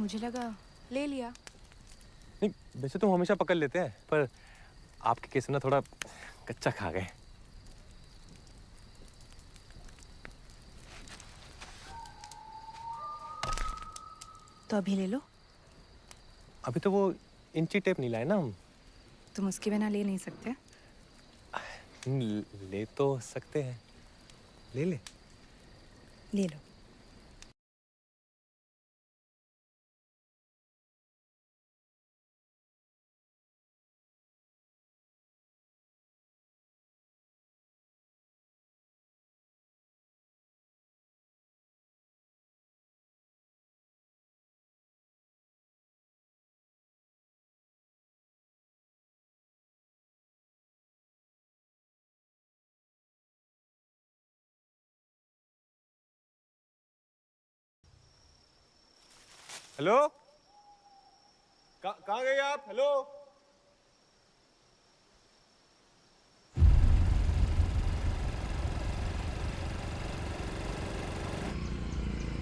मुझे लगा ले लिया। नहीं, वैसे तो हम हमेशा पकड़ लेते हैं, पर आपके केस में ना थोड़ा कच्चा खा गए। तो अभी ले लो। अभी तो वो इंची टेप नहीं लाए ना हम। तुम उसके बिना ले नहीं सकते? ले तो सकते हैं, ले ले। ले लो। हेलो, कहाँ गए आप? हेलो,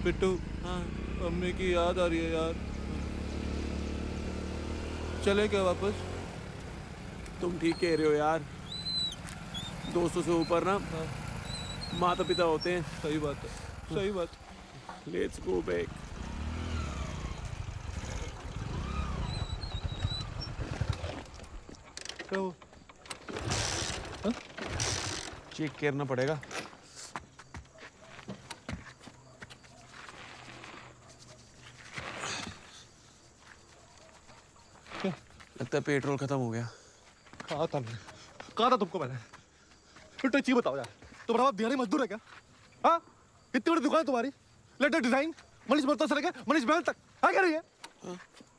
पिट्टू, हाँ, मम्मी की याद आ रही है यार। चले क्या वापस? तुम ठीक कह रहे हो यार, दोस्तों से ऊपर ना माता पिता होते हैं। सही बात है, सही बात। Let's go back. चेक करना पड़ेगा। लगता है पेट्रोल खत्म हो गया। कहा था तुमको मैंने? फिर तो एक चीज बताओ यार, तुम्हारा बाप बिहारी मजदूर है क्या? हाँ, इतनी बड़ी दुकान है तुम्हारी, लेटेस्ट डिजाइन, मनीष मेहता से लेके मनीष महल तक है क्या? नहीं है?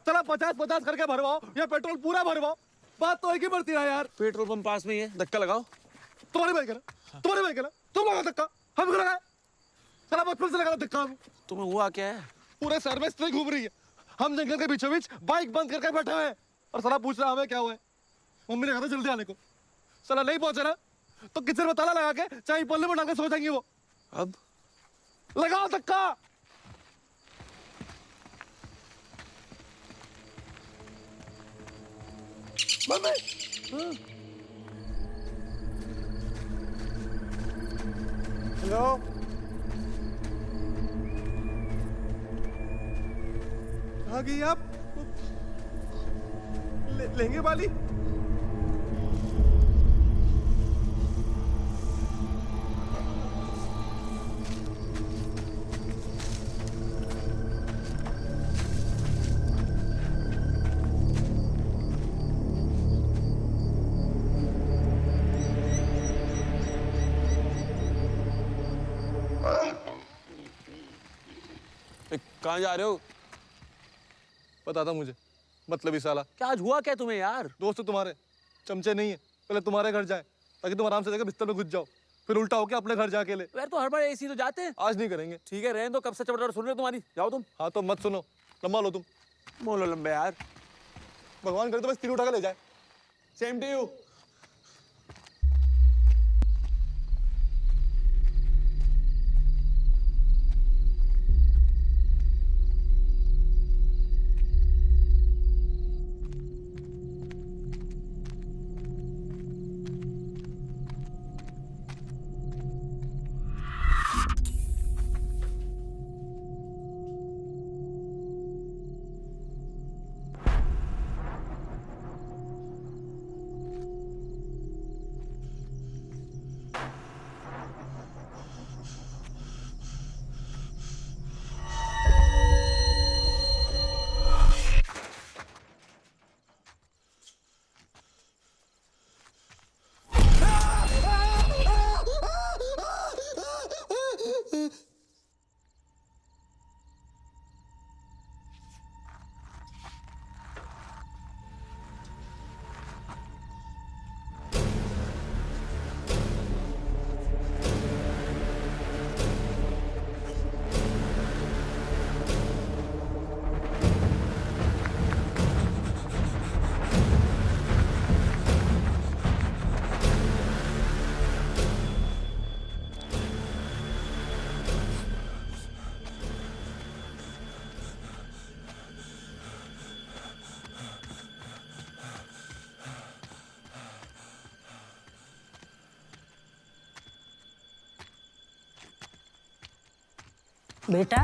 चला 50-50 करके भरवाओ या पेट्रोल पूरा भरवाओ, बात तो एक ही बढ़ती है यार। पेट्रोल पंप पास में ही है, धक्का लगाओ। तुम्हारे भाई कहना, तुम्हारे भाई कहना, तुम लगा धक्का, हम क्यों लगाए? चला बचपन से लगा धक्का। तुम्हें हुआ क्या है? पूरे शहर में स्त्री घूम रही है, हम जंगल के बीचों बीच बाइक बंद करके बैठे हुए हैं और साला पूछ रहा हमें क्या हुआ है। मम्मी ने कहा था जल्दी आने को, साला नहीं पहुंचे ना तो किचन में ताला लगा के चाय पल्ले में डालकर सो जाएंगे वो। अब लगाओ धक्का। मम्मी, हेलो, कहाँ गई आप? लहंगे वाली? कहाँ जा रहे हो? पता था मुझे, मतलब ही साला। क्या आज हुआ क्या तुम्हें यार? दोस्त तुम्हारे चमचे नहीं है, पहले तुम्हारे घर जाए ताकि तुम आराम से जाकर बिस्तर में घुस जाओ, फिर उल्टा होके अपने घर जाके ले। यार तो हर बार ऐसी तो जाते हैं। आज नहीं करेंगे। ठीक है, रहने दो, कब से चबड़ सुन रहे हो तुम्हारी, जाओ तुम। हाँ तो मत सुनो, लंबा लो तुम। मोलो लंबे यार, भगवान करे तो बस तीर उठा के ले जाए। Same to you. बेटा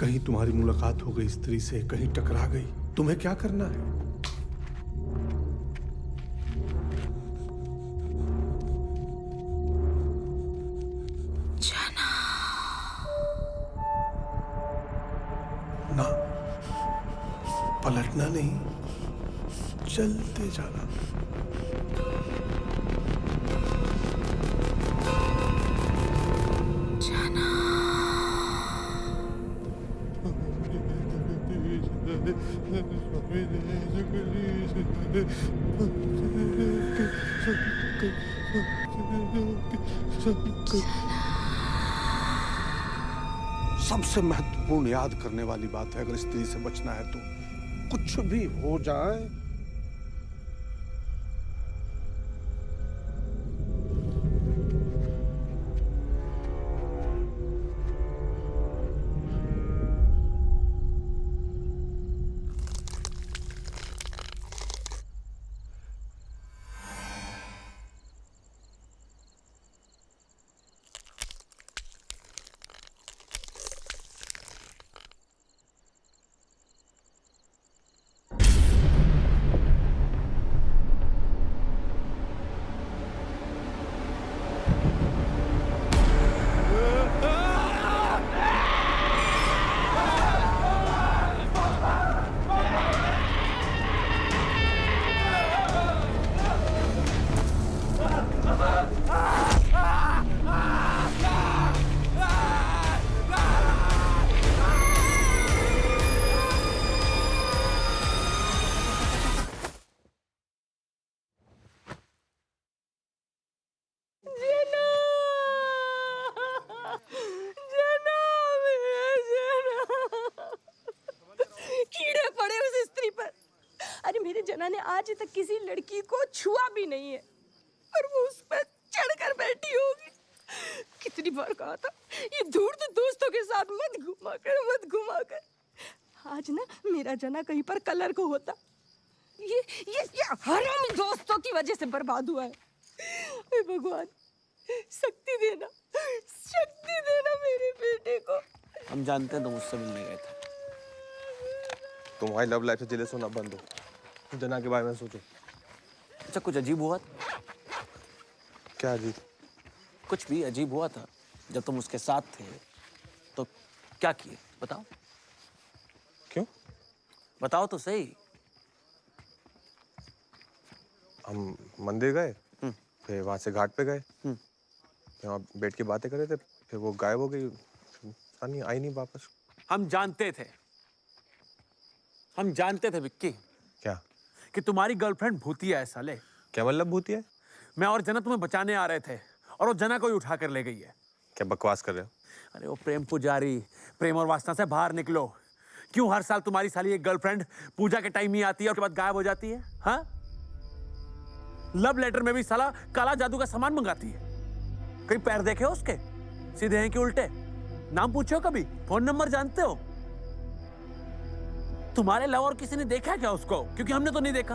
कहीं तुम्हारी मुलाकात हो गई स्त्री से, कहीं टकरा गई, तुम्हें क्या करना है? ना, पलटना नहीं, चलते जाना। सबसे महत्वपूर्ण याद करने वाली बात है, अगर स्त्री से बचना है तो कुछ भी हो जाए कीड़े पड़े उस स्त्री पर। अरे मेरे जना ने आज तक किसी लड़की को छुआ भी नहीं है, पर वो उस पर चढ़कर बैठी होगी। कितनी बार कहा था ये धूर्त दोस्तों के साथ मत घुमा कर। आज ना मेरा जना कहीं पर कलर को होता, ये हरामी दोस्तों की वजह से बर्बाद हुआ है। हे भगवान, शक्ति देना मेरे बेटे को। हम जानते हैं तुम मुझसे मिलने गए थे। तुम्हारी लव लाइफ से जेलस होना बंद हो, जना के बारे में सोचो। अच्छा, कुछ अजीब हुआ? क्या अजीब? कुछ भी अजीब हुआ था जब तुम उसके साथ थे, तो क्या किए बताओ? क्यों? बताओ तो सही। हम मंदिर गए, फिर वहां से घाट पे गए, वहाँ बैठ के बातें कर रहे थे, फिर वो गायब हो गई, आई नहीं वापस। हम जानते थे विक्की। क्या? कि तुम्हारी गर्लफ्रेंड भूतिया है साले। क्या मतलब भूतिया है? मैं और जना तुम्हें बचाने आ रहे थे और वो जना को ही उठा कर ले गई है। क्या बकवास कर रहे हो? अरे वो प्रेम पुजारी, प्रेम और वासना से बाहर निकलो। क्यों हर साल तुम्हारी साली एक गर्लफ्रेंड पूजा के टाइम ही आती है और उसके बाद गायब हो जाती है? हाँ, लव लेटर में भी साला काला जादू का सामान मंगाती है। कहीं पैर देखे हो उसके? सीधे हैं कि उल्टे? नाम पूछो कभी? फोन नंबर जानते हो? तुम्हारे अलावा और किसी ने देखा क्या उसको? क्योंकि हमने तो नहीं देखा।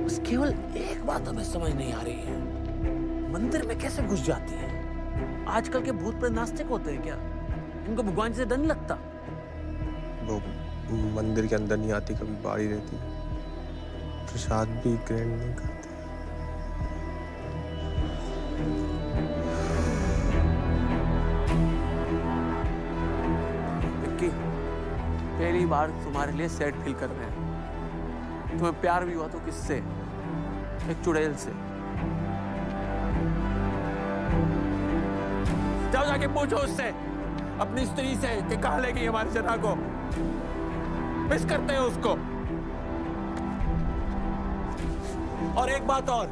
बस केवल एक बात हमें समझ नहीं आ रही है, मंदिर में कैसे घुस जाती है? आजकल के भूत प्रेत नास्तिक होते हैं क्या? इनको भगवान से डर नहीं लगता? वो मंदिर के अंदर नहीं आती, कभी बाहर ही रहती है। प्रसाद भी ग्रहण नहीं करते। विक्की, पहली बार तुम्हारे लिए सैड फील कर रहे हैं। तुम्हें प्यार भी हुआ तो किससे? एक चुड़ैल से। जाओ जाके पूछो उससे, अपनी स्त्री से, कि कहाँ ले गई हमारी जना को। मिस करते हैं उसको। और एक बात और,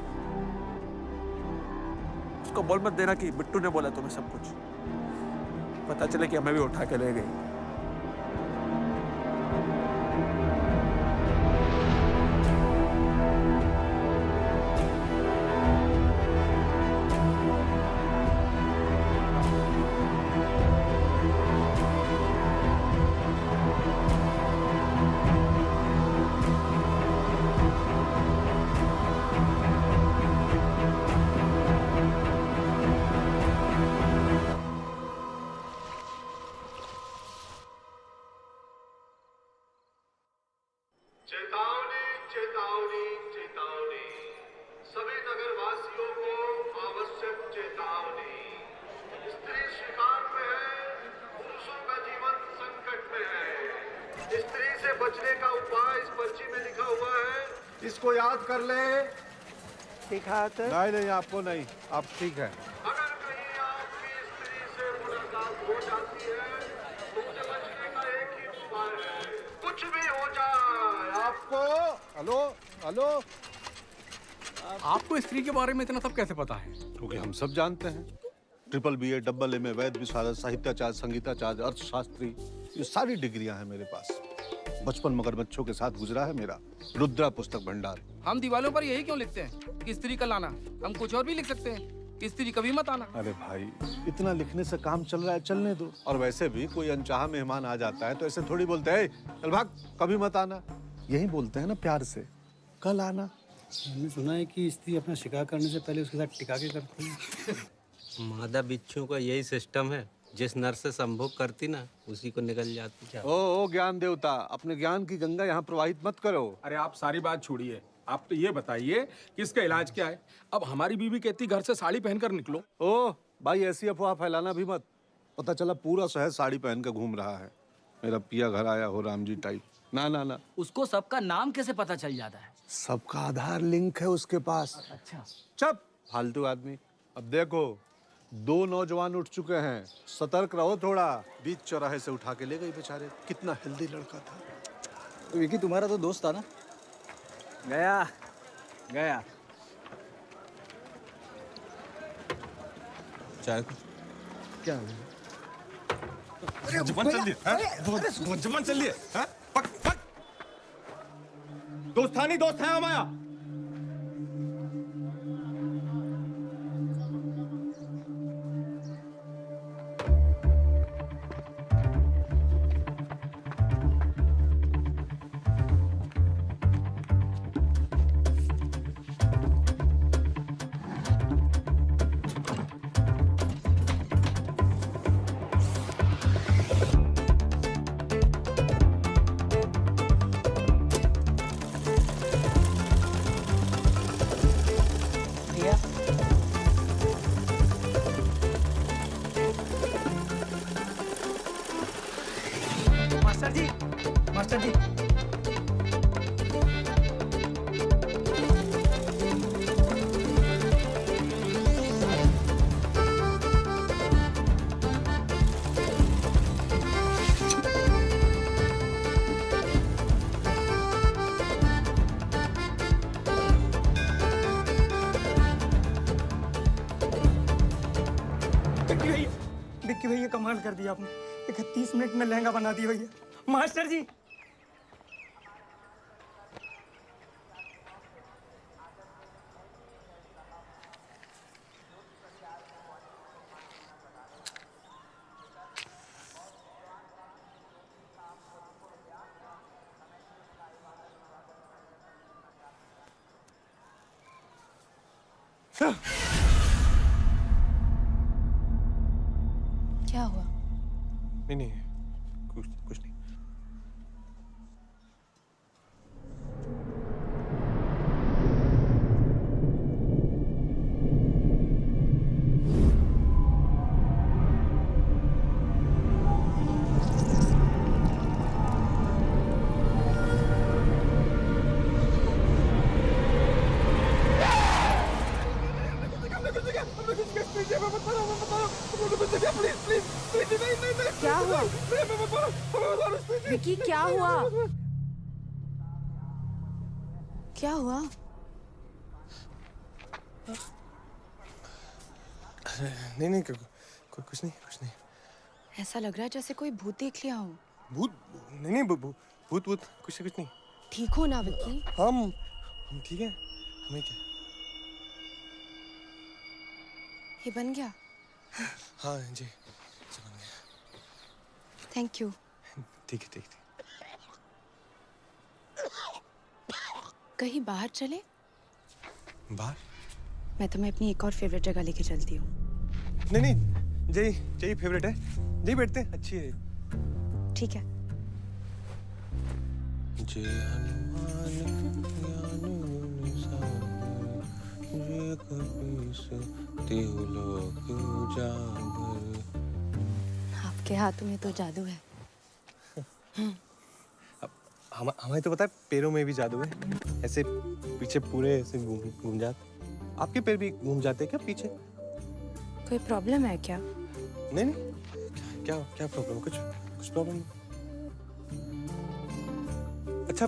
उसको बोल मत देना कि बिट्टू ने बोला तुम्हें सब कुछ। पता चले कि हमें भी उठा के ले गई। चेतावनी चेतावनी चेतावनी, सभी नगरवासियों को आवश्यक चेतावनी। स्त्री शिकार में है, पुरुषों का जीवन संकट में है। स्त्री से बचने का उपाय इस पर्ची में लिखा हुआ है, इसको याद कर ले। नहीं नहीं, आपको नहीं, आप ठीक है। अगर कहीं आपकी स्त्री से मुलाकात हो जाती है तो उसे बचने का एक ही उपाय है, कुछ भी हो जाए आपको। हेलो हेलो, आपको स्त्री के बारे में इतना सब कैसे पता है? क्योंकि हम सब जानते हैं। ट्रिपल BA, डबल MA, वैद विशारद, साहित्याचार्य, संगीताचार्य, अर्थशास्त्री, ये सारी डिग्रियां हैं मेरे पास। बचपन मगरमच्छों के साथ गुजरा है मेरा। रुद्रा पुस्तक भंडार। हम दीवालों पर यही क्यों लिखते हैं कि स्त्री का लाना? हम कुछ और भी लिख सकते हैं कि स्त्री कभी मत आना। अरे भाई, इतना लिखने से काम चल रहा है, चलने दो। और वैसे भी कोई अनचाहा मेहमान आ जाता है तो ऐसे थोड़ी बोलते हैं चल भाग, कभी मत आना। यही बोलते हैं ना प्यार से, कल आना। मैंने सुना है कि स्त्री अपना शिकार करने से पहले उसके साथ टिका के करती है। मादा बिच्छू का यही सिस्टम है, जिस नर से संभोग करती ना उसी को निकल जाती। ओ ज्ञान देवता, अपने ज्ञान की गंगा यहाँ प्रवाहित मत करो। अरे आप सारी बात छोड़िए, आप तो ये बताइए कि इसका इलाज क्या है? अब हमारी बीवी कहती घर से साड़ी पहनकर निकलो। ओ भाई, ऐसी अफवाह फैलाना भी मत। पता चला पूरा शहर साड़ी पहन कर घूम रहा है। मेरा पिया घर आया हो राम जी टाइप। ना ना ना, उसको सबका नाम कैसे पता चल जाता है? सबका आधार लिंक है उसके पास। अच्छा, चुप फालतू आदमी। अब देखो, 2 नौजवान उठ चुके हैं, सतर्क रहो थोड़ा। बीच चौराहे से उठा के ले गई बेचारे। कितना हेल्दी लड़का था। विकी तुम्हारा तो दोस्त था ना? गया गया। चाय क्या हो गया? जबान चल दिए, जबान चल दिए। पक पक, दोस्तानी दोस्त है हमारा। मास्टर जी, मास्टर जी। विक्की भैया कमाल कर दिया आपने। 31 मिनट में लहंगा बना दिया भैया। मास्टर जी, क्या हुआ? नहीं, कुछ नहीं। क्या हुआ? विकी क्या हुआ? क्या हुआ? नहीं नहीं कुछ नहीं। ऐसा लग रहा है जैसे कोई भूत देख लिया हो। भूत? नहीं भूत कुछ नहीं। ठीक हो ना विक्की? हम ठीक है, हमें क्या। ये बन गया? हाँ जी बन गया। Thank you. ठीक है। कहीं बाहर चले? बाहर? मैं तुम्हें अपनी एक और फेवरेट जगह लेके चलती हूँ। नहीं जय फेवरेट है, जय बैठते हैं, अच्छी है। ठीक है। जय आपके हाथों में तो जादू है। हमें तो पता है पैरों में भी जादू है, ऐसे पीछे पूरे ऐसे घूम जाते। आपके पैर भी घूम जाते हैं क्या पीछे? कोई प्रॉब्लम है क्या? नहीं क्या प्रॉब्लम? कुछ प्रॉब्लम नहीं। अच्छा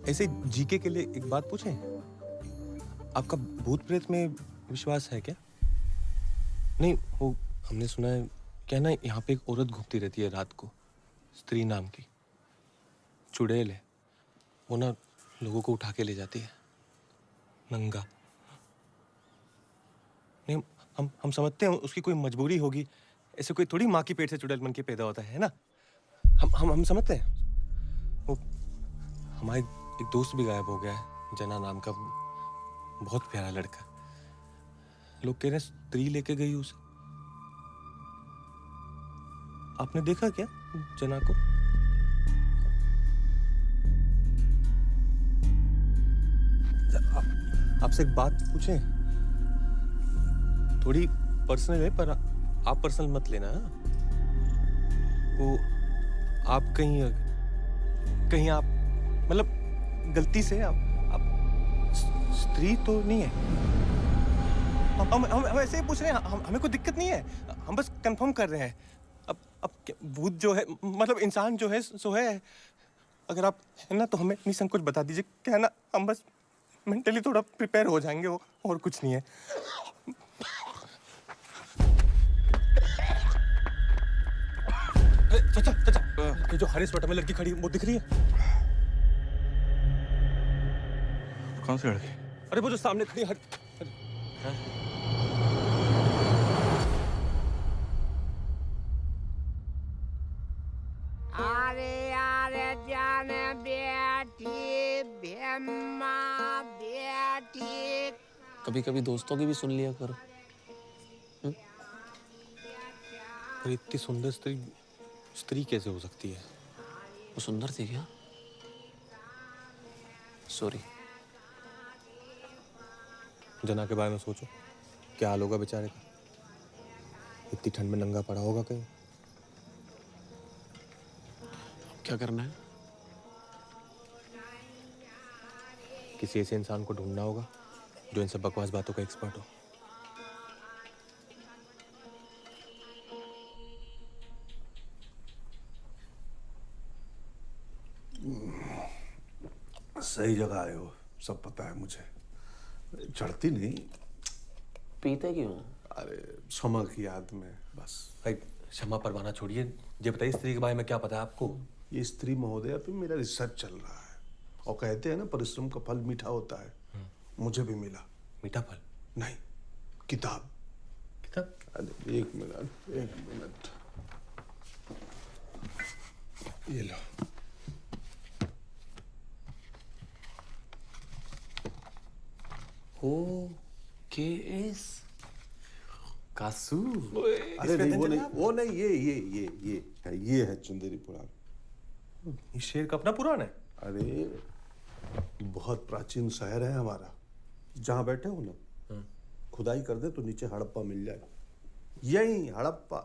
ऐसे जीके के लिए एक बात पूछें, आपका भूत प्रेत में विश्वास है क्या? नहीं वो हमने सुना है क्या ना, यहाँ पे एक औरत घूमती रहती है रात को, स्त्री नाम की, चुड़ैल है, वो ना लोगों को उठा के ले जाती है नंगा। नहीं हम समझते हैं उसकी कोई मजबूरी होगी, ऐसे कोई थोड़ी माँ की पेट से चुड़ैल बन के पैदा होता है ना। हम समझते हैं। वो हमारे एक दोस्त भी गायब हो गया है, जना नाम का, बहुत प्यारा लड़का। लोग कह रहे हैं स्त्री लेके गई उसे। आपने देखा क्या जना को? आपसे एक बात पूछें, थोड़ी पर्सनल है पर आप पर्सनल मत लेना। वो आप कहीं आप मतलब गलती से आप स्त्री तो नहीं है? हम ऐसे ही पूछ रहे हैं, हमें कोई दिक्कत नहीं है, हम बस कंफर्म कर रहे हैं। अब भूत जो है मतलब इंसान जो है सो है। अगर आप है ना तो हमें निसंकोच बता दीजिए, क्या है ना, हम बस मेंटली थोड़ा प्रिपेयर हो जाएंगे, और कुछ नहीं है। चाचा ये जो हरे स्वेटर में लड़की खड़ी वो दिख रही है? कौन सी लड़की? अरे वो जो सामने खड़ी है। अरे जाने बेटी बेम्मा बेटी। कभी कभी दोस्तों की भी सुन लिया करो। अरे इतनी सुंदर स्त्री कैसे हो सकती है? वो सुंदर थी क्या? सॉरी। जना के बारे में सोचो, क्या हाल होगा बेचारे का। इतनी ठंड में नंगा पड़ा होगा कहीं। क्या करना है? किसी ऐसे इंसान को ढूंढना होगा जो इन सब बकवास बातों का एक्सपर्ट हो। सही जगह आए हो, सब पता है मुझे। चढ़ती नहीं। पीते क्यों? अरे क्षमा की याद में बस। भाई क्षमा परवाना छोड़िए, ये बताइए स्त्री के बारे में क्या पता है आपको? ये स्त्री महोदया पे मेरा रिसर्च चल रहा है, और कहते हैं ना परिश्रम का फल मीठा होता है। मुझे भी मिला। मीठा फल? नहीं, किताब। किताब? अरे एक मिनट ये लो। KS कासू। अरे नहीं वो नहीं ये है चंदेरी पुराण। ये शेर का अपना पुराण है? अरे बहुत प्राचीन शहर है हमारा। जहाँ बैठे हो ना, खुदाई कर दे तो नीचे हड़प्पा मिल जाए। यही हड़प्पा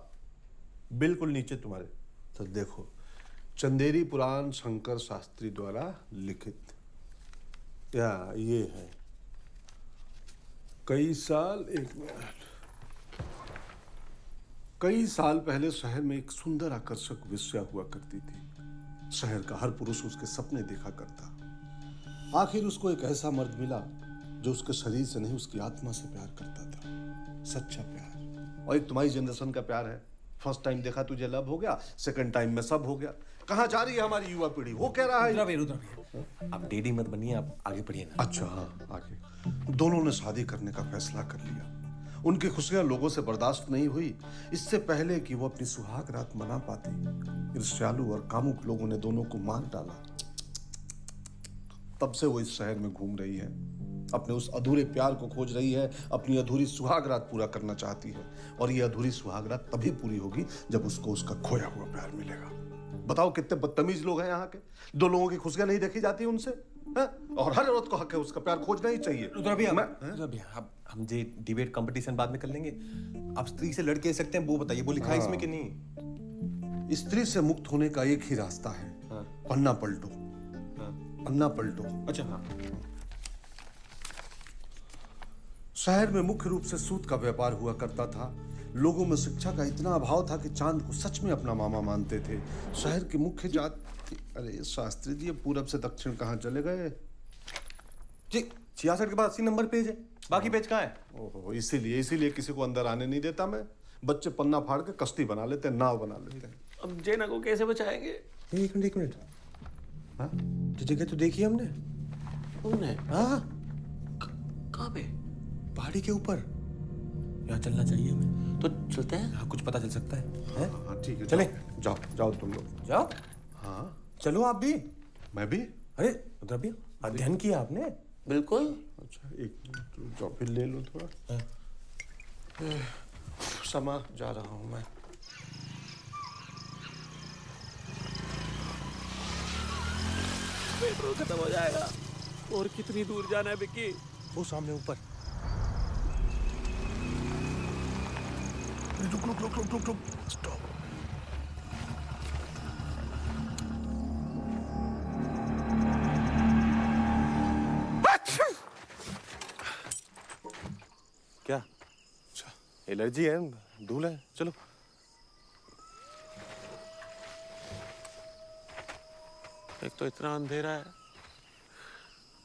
बिल्कुल नीचे तुम्हारे। तो देखो, चंदेरी पुराण शंकर शास्त्री द्वारा लिखित। ये है कई साल पहले शहर में एक सुंदर आकर्षक वेश्या हुआ करती थी। शहर का हर पुरुष उसके सपने देखा करता। आखिर उसको एक ऐसा मर्द मिला जो उसके शरीर से नहीं उसकी आत्मा से प्यार करता था। सच्चा प्यार। और एक तुम्हारी जनरेशन का प्यार है, फर्स्ट टाइम देखा तुझे लव हो गया, सेकंड टाइम में सब हो गया। कहाँ जा रही है हमारी युवा पीढ़ी? वो कह रहा है रुद्र भैया, आप डेडी मत बनिए, आप आगे बढ़िए ना। अच्छा हाँ, आगे। दोनों ने शादी करने का फैसला कर लिया। उनकी खुशियां लोगों से बर्दाश्त नहीं हुई। इससे पहले कि वो अपनी सुहाग रात मना पाती, ईर्ष्यालु और कामुक लोगों ने दोनों को मार डाला। तब से वो इस शहर में घूम रही है, अपने उस अधूरे प्यार को खोज रही है, अपनी अधूरी सुहाग रात पूरा करना चाहती है। और ये अधूरी सुहाग रात तभी पूरी होगी जब उसको उसका खोया हुआ प्यार मिलेगा। बताओ कितने बदतमीज लोग हैं यहाँ के। दो लोगों की खुशियां नहीं देखी जाती उनसे, है? और हर औरत को हक है उसका प्यार खोजना ही चाहिए। रुद्र भैया, हम जे डिबेट कंपटीशन बाद में कर लेंगे। आप स्त्री से लड़ के सकते हैं, वो बताइए, वो लिखा है इसमें कि नहीं? स्त्री से मुक्त होने का एक ही रास्ता है, पन्ना पलटो। पन्ना पलटो। अच्छा हाँ। शहर में मुख्य रूप से सूत का व्यापार हुआ करता था। लोगों में शिक्षा का इतना अभाव था कि चांद को सच में अपना मामा मानते थे। शहर की मुख्य जाति, अरे शास्त्री जी, पूरब से दक्षिण कहाँ चले गए? जी 66 के बाद 80 नंबर पेज है, बाकी पेज कहाँ है? ओहो, इसीलिए किसी को अंदर आने नहीं देता मैं। बच्चे पन्ना फाड़ के कश्ती बना लेते हैं, नाव बना लेते हैं। अब जेना को कैसे बचाएंगे? एक मिनट। हाँ, तो जगह तो देखी हमने। हमने? हाँ, कहाँ पे? पहाड़ी के ऊपर। यहाँ चलना चाहिए हमें। तो चलते हैं? हाँ, कुछ पता चल सकता है। हाँ ठीक है, चले। जाओ तुम लोग जाओ। हाँ चलो आप भी। मैं भी। अरे रुद्र भैया, अध्ययन किया आपने? बिल्कुल। अच्छा एक मिनट रुक जाओ, फिर ले लो थोड़ा। समा जा रहा हूँ मैं। पेट्रोल खत्म हो जाएगा। और कितनी दूर जाना है विक्की? वो सामने ऊपर। रुक स्टॉप। क्या? एलर्जी है, धूल है। चलो। एक तो इतना अंधेरा है,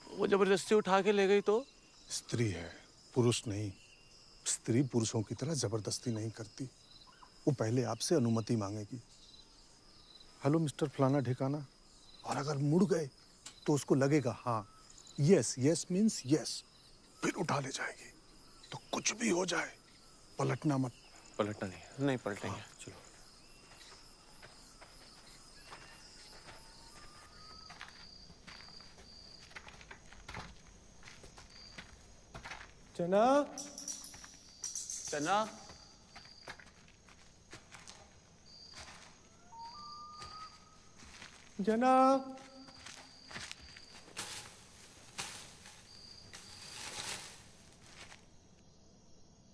वो जबरदस्ती उठा के ले गई तो? स्त्री है, पुरुष नहीं। स्त्री पुरुषों की तरह जबरदस्ती नहीं करती। वो पहले आपसे अनुमति मांगेगी। हेलो मिस्टर फलाना ठिकाना, और अगर मुड़ गए तो उसको लगेगा हाँ, यस मीन्स यस, फिर उठा ले जाएगी। तो कुछ भी हो जाए पलटना मत। पलटना नहीं पलटेंगे। हाँ, चलो। चना चना जना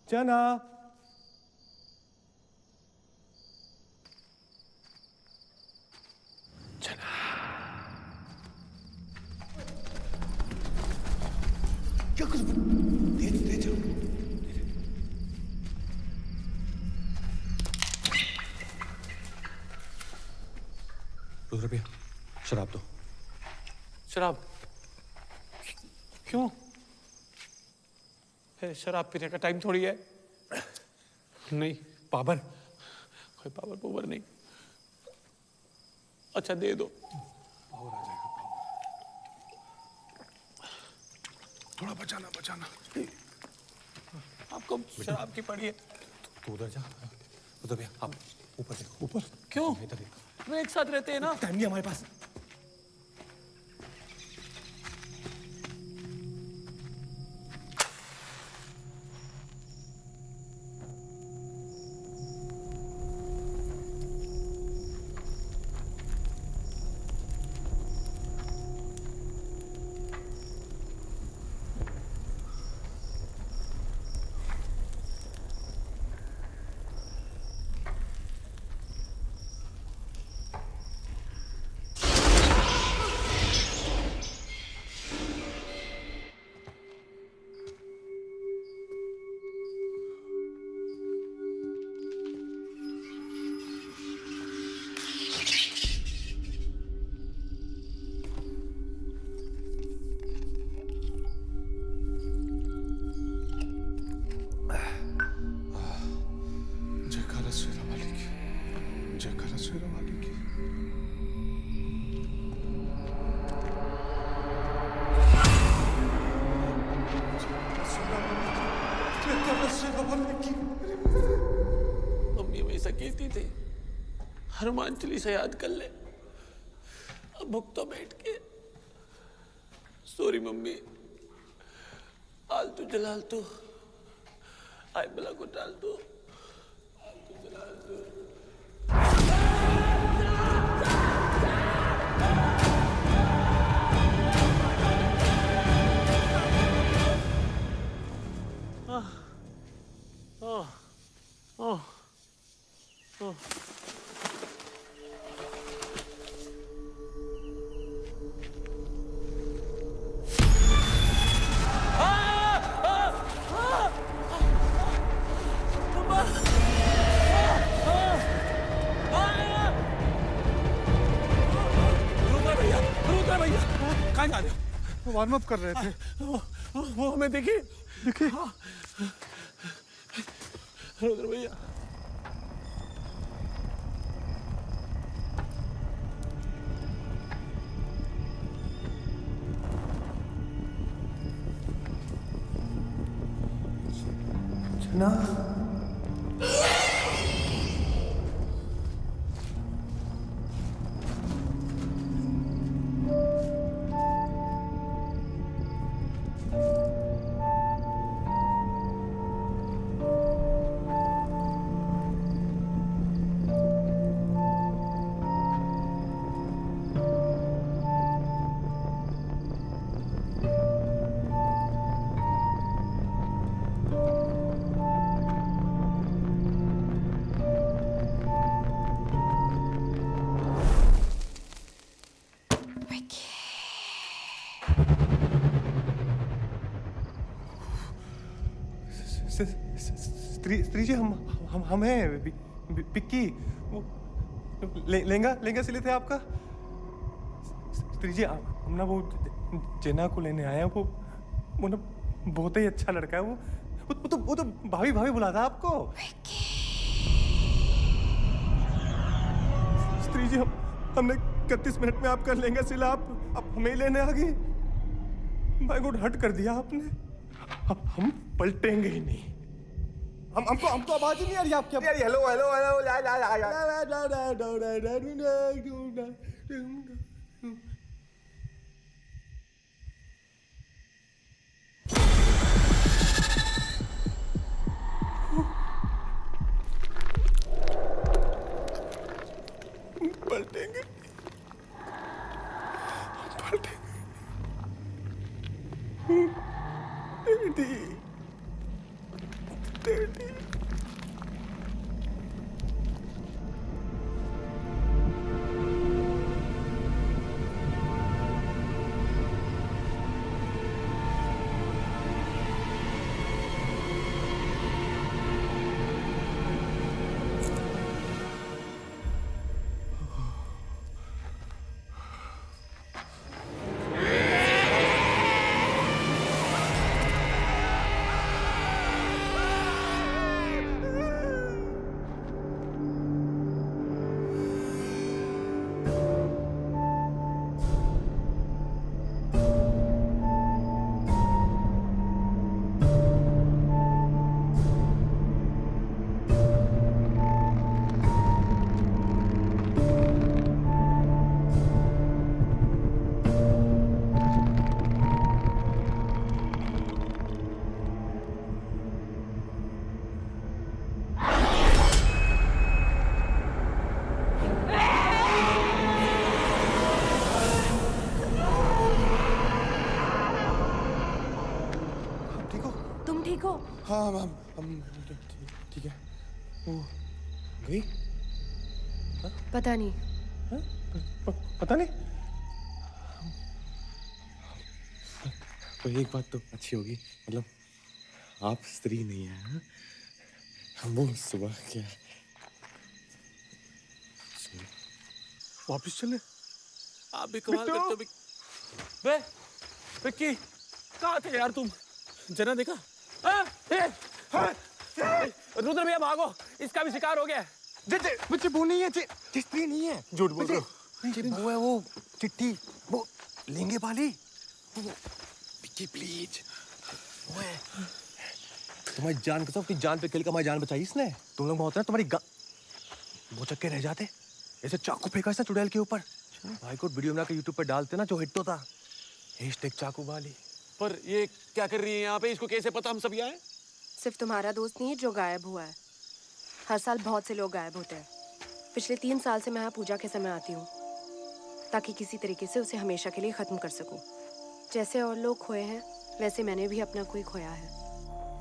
चना क्या कुछ धीरे चलो। रुद्र भैया, शराब दो। शराब? क्यों? शराब पीने का टाइम थोड़ी है। नहीं पावर। कोई पावर नहीं। अच्छा दे दो। पावर आ जाएगा, थोड़ा बचाना। आपको शराब की पड़ी है? तू उधर जा। रुद्र भैया, आप ऊपर देखो। ऊपर क्यों? इधर देखो। वो एक साथ रहते हैं ना। टाइम नहीं हमारे पास। शेरा वाली की, जयकारा शेरा वाली की। मम्मी हमेशा कहती थी हनुमान चालीसा याद कर ले। अब भुक तो बैठ के। सॉरी मम्मी, आलतू जलालतू आय बला को डाल दो। आलतू जलालतू कहाँ जा रहे हो? वार्म अप कर रहे थे। वो हमें दिखी दिखी। रुद्र भैया ना स्त्री जी हम हैं पिक्की। वो लहंगा सिले थे आपका। स्त्री जी हम ना वो जेना को लेने आए हैं। वो ना बहुत ही अच्छा लड़का है। वो तो भाभी बुला था आपको। स्त्री जी हमने 31 मिनट में आपका लहंगा सिला। आप हमें लेने आ गई। भाई गुड हट कर दिया आपने। हम पलटेंगे ही नहीं। हमको आवाज ही नहीं आ रही आपकी। हेलो हेलो पलटेंगे डैडी हाँ हम ठीक है। वो गई? पता नहीं। पता नहीं। तो एक बात तो अच्छी होगी, मतलब आप स्त्री नहीं है। हाँ? वो सुबह क्या वापिस चले? आप भी कमाल करते हो। बे विक्की कहाँ थे यार तुम? जना देखा? रुद्र भैया भागो। इसका भी शिकार हो गया। बच्चे वो नहीं है, स्त्री नहीं है। झूठ बोल रहे हो। वो है वो चिट्ठी, वो लेंगे वाली। विक्की प्लीज, वो है। तुम्हारी जान कसम, अपनी जान पे खेल कर हमारी जान बचाई इसने। तुम लोग होते ना तुम्हारी वो चक्के रह जाते, ऐसे चाकू फेंका इसने चुड़ैल के ऊपर। भाई को वीडियो बना के यूट्यूब पे डालते ना, जो हिट होता। हैशटैग चाकू वाली। पर ये क्या कर रही है यहाँ पे? इसको कैसे पता हम सब यहाँ हैं? सिर्फ तुम्हारा दोस्त नहीं है जो गायब हुआ है। हर साल बहुत से लोग गायब होते हैं। पिछले 3 साल से मैं यहाँ पूजा के समय आती हूँ, ताकि किसी तरीके से उसे हमेशा के लिए खत्म कर सकूं। जैसे और लोग खोए हैं, वैसे मैंने भी अपना कोई खोया है।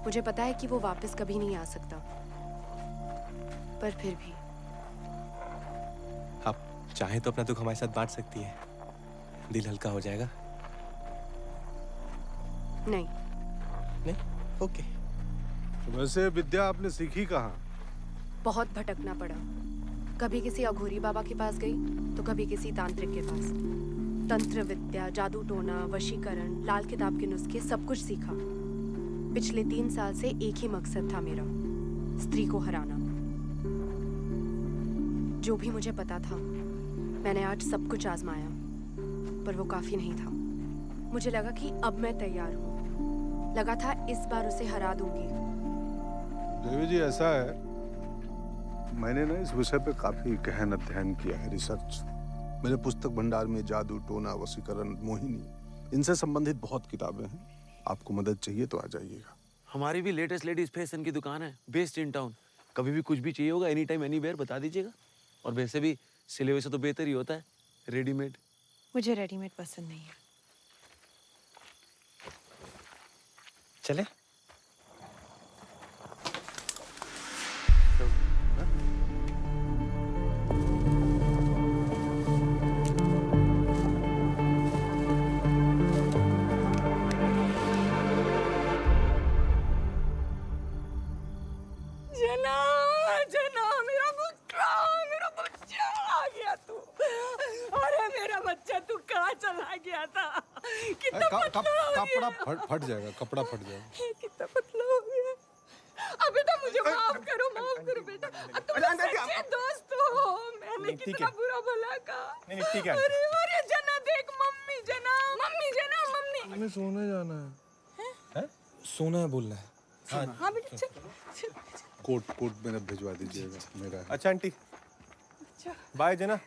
मुझे पता है कि वो वापस कभी नहीं आ सकता, पर फिर भी। आप चाहे तो अपना दुख हमारे साथ बांट सकती है, दिल हल्का हो जाएगा। नहीं। नहीं? ओके। वैसे विद्या आपने सीखी कहाँ? बहुत भटकना पड़ा। कभी किसी अघोरी बाबा के पास गई, तो कभी किसी तांत्रिक के पास। तंत्र विद्या, जादू टोना, वशीकरण, लाल किताब के नुस्खे, सब कुछ सीखा। पिछले 3 साल से एक ही मकसद था मेरा, स्त्री को हराना। जो भी मुझे पता था, मैंने आज सब कुछ आजमाया, पर वो काफी नहीं था। मुझे लगा कि अब मैं तैयार हूँ। लगा था इस बार उसे हरा दूंगी। देवी जी, ऐसा है, मैंने ना इस विषय पे काफी गहन अध्ययन किया है, रिसर्च। मेरे पुस्तक भंडार में जादू टोना, वशीकरण, मोहिनी, इनसे संबंधित बहुत किताबें हैं। आपको मदद चाहिए तो आ जाइएगा। हमारी भी लेटेस्ट लेडीज फैशन की दुकान है, बेस्ड इन टाउन। कभी भी कुछ भी चाहिए होगा, एनी टाइम एनी वेयर बता दीजिएगा। और वैसे भी सिले हुए से तो बेहतर ही होता है रेडीमेड। मुझे रेडीमेड पसंद नहीं है। चले? जना, जना, मेरा बच्चा आ गया तू। अरे मेरा बच्चा, तू कहाँ चला गया था? कितना पतला हो गया। कपड़ा फट जाएगा, कपड़ा फट जाएगा। कितना पतला हो गया। अब बेटा मुझे माफ करो बेटा। अब तुम सच्चे दोस्त हो। मैंने कितना बुरा भला कहा। नहीं, ठीक है। अरे जना, देख मम्मी जना। हमें सोने जाना है। सोना है बोलना है। हाँ बेटा, चल। कोट मेरा भिजवा दीजिएगा, मेरा है। अच्छा आंटी, बाय जना।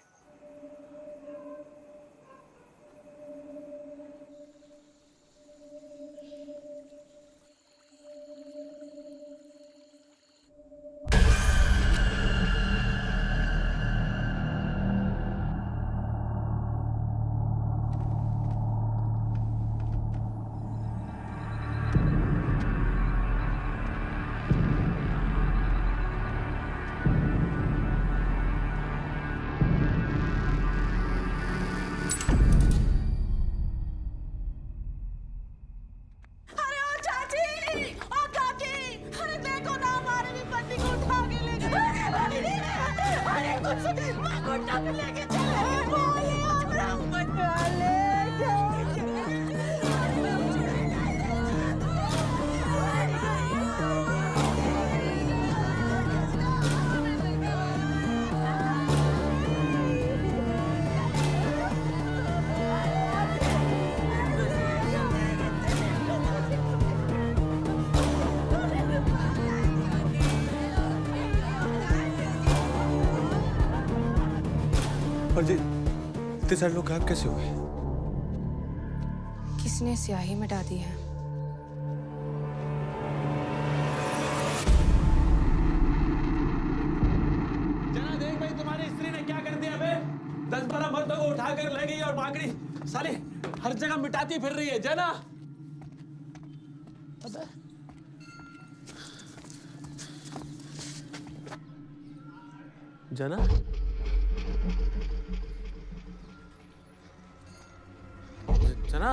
पर जी, इतने सारे लोग गायब कैसे हुए? किसने स्याही मिटा दी है? जना देख भाई, तुम्हारी स्त्री ने क्या कर दिया बे? 10-12 मर्दों को उठाकर ले गई और भागड़ी साली हर जगह मिटाती फिर रही है। जना, जना, जना,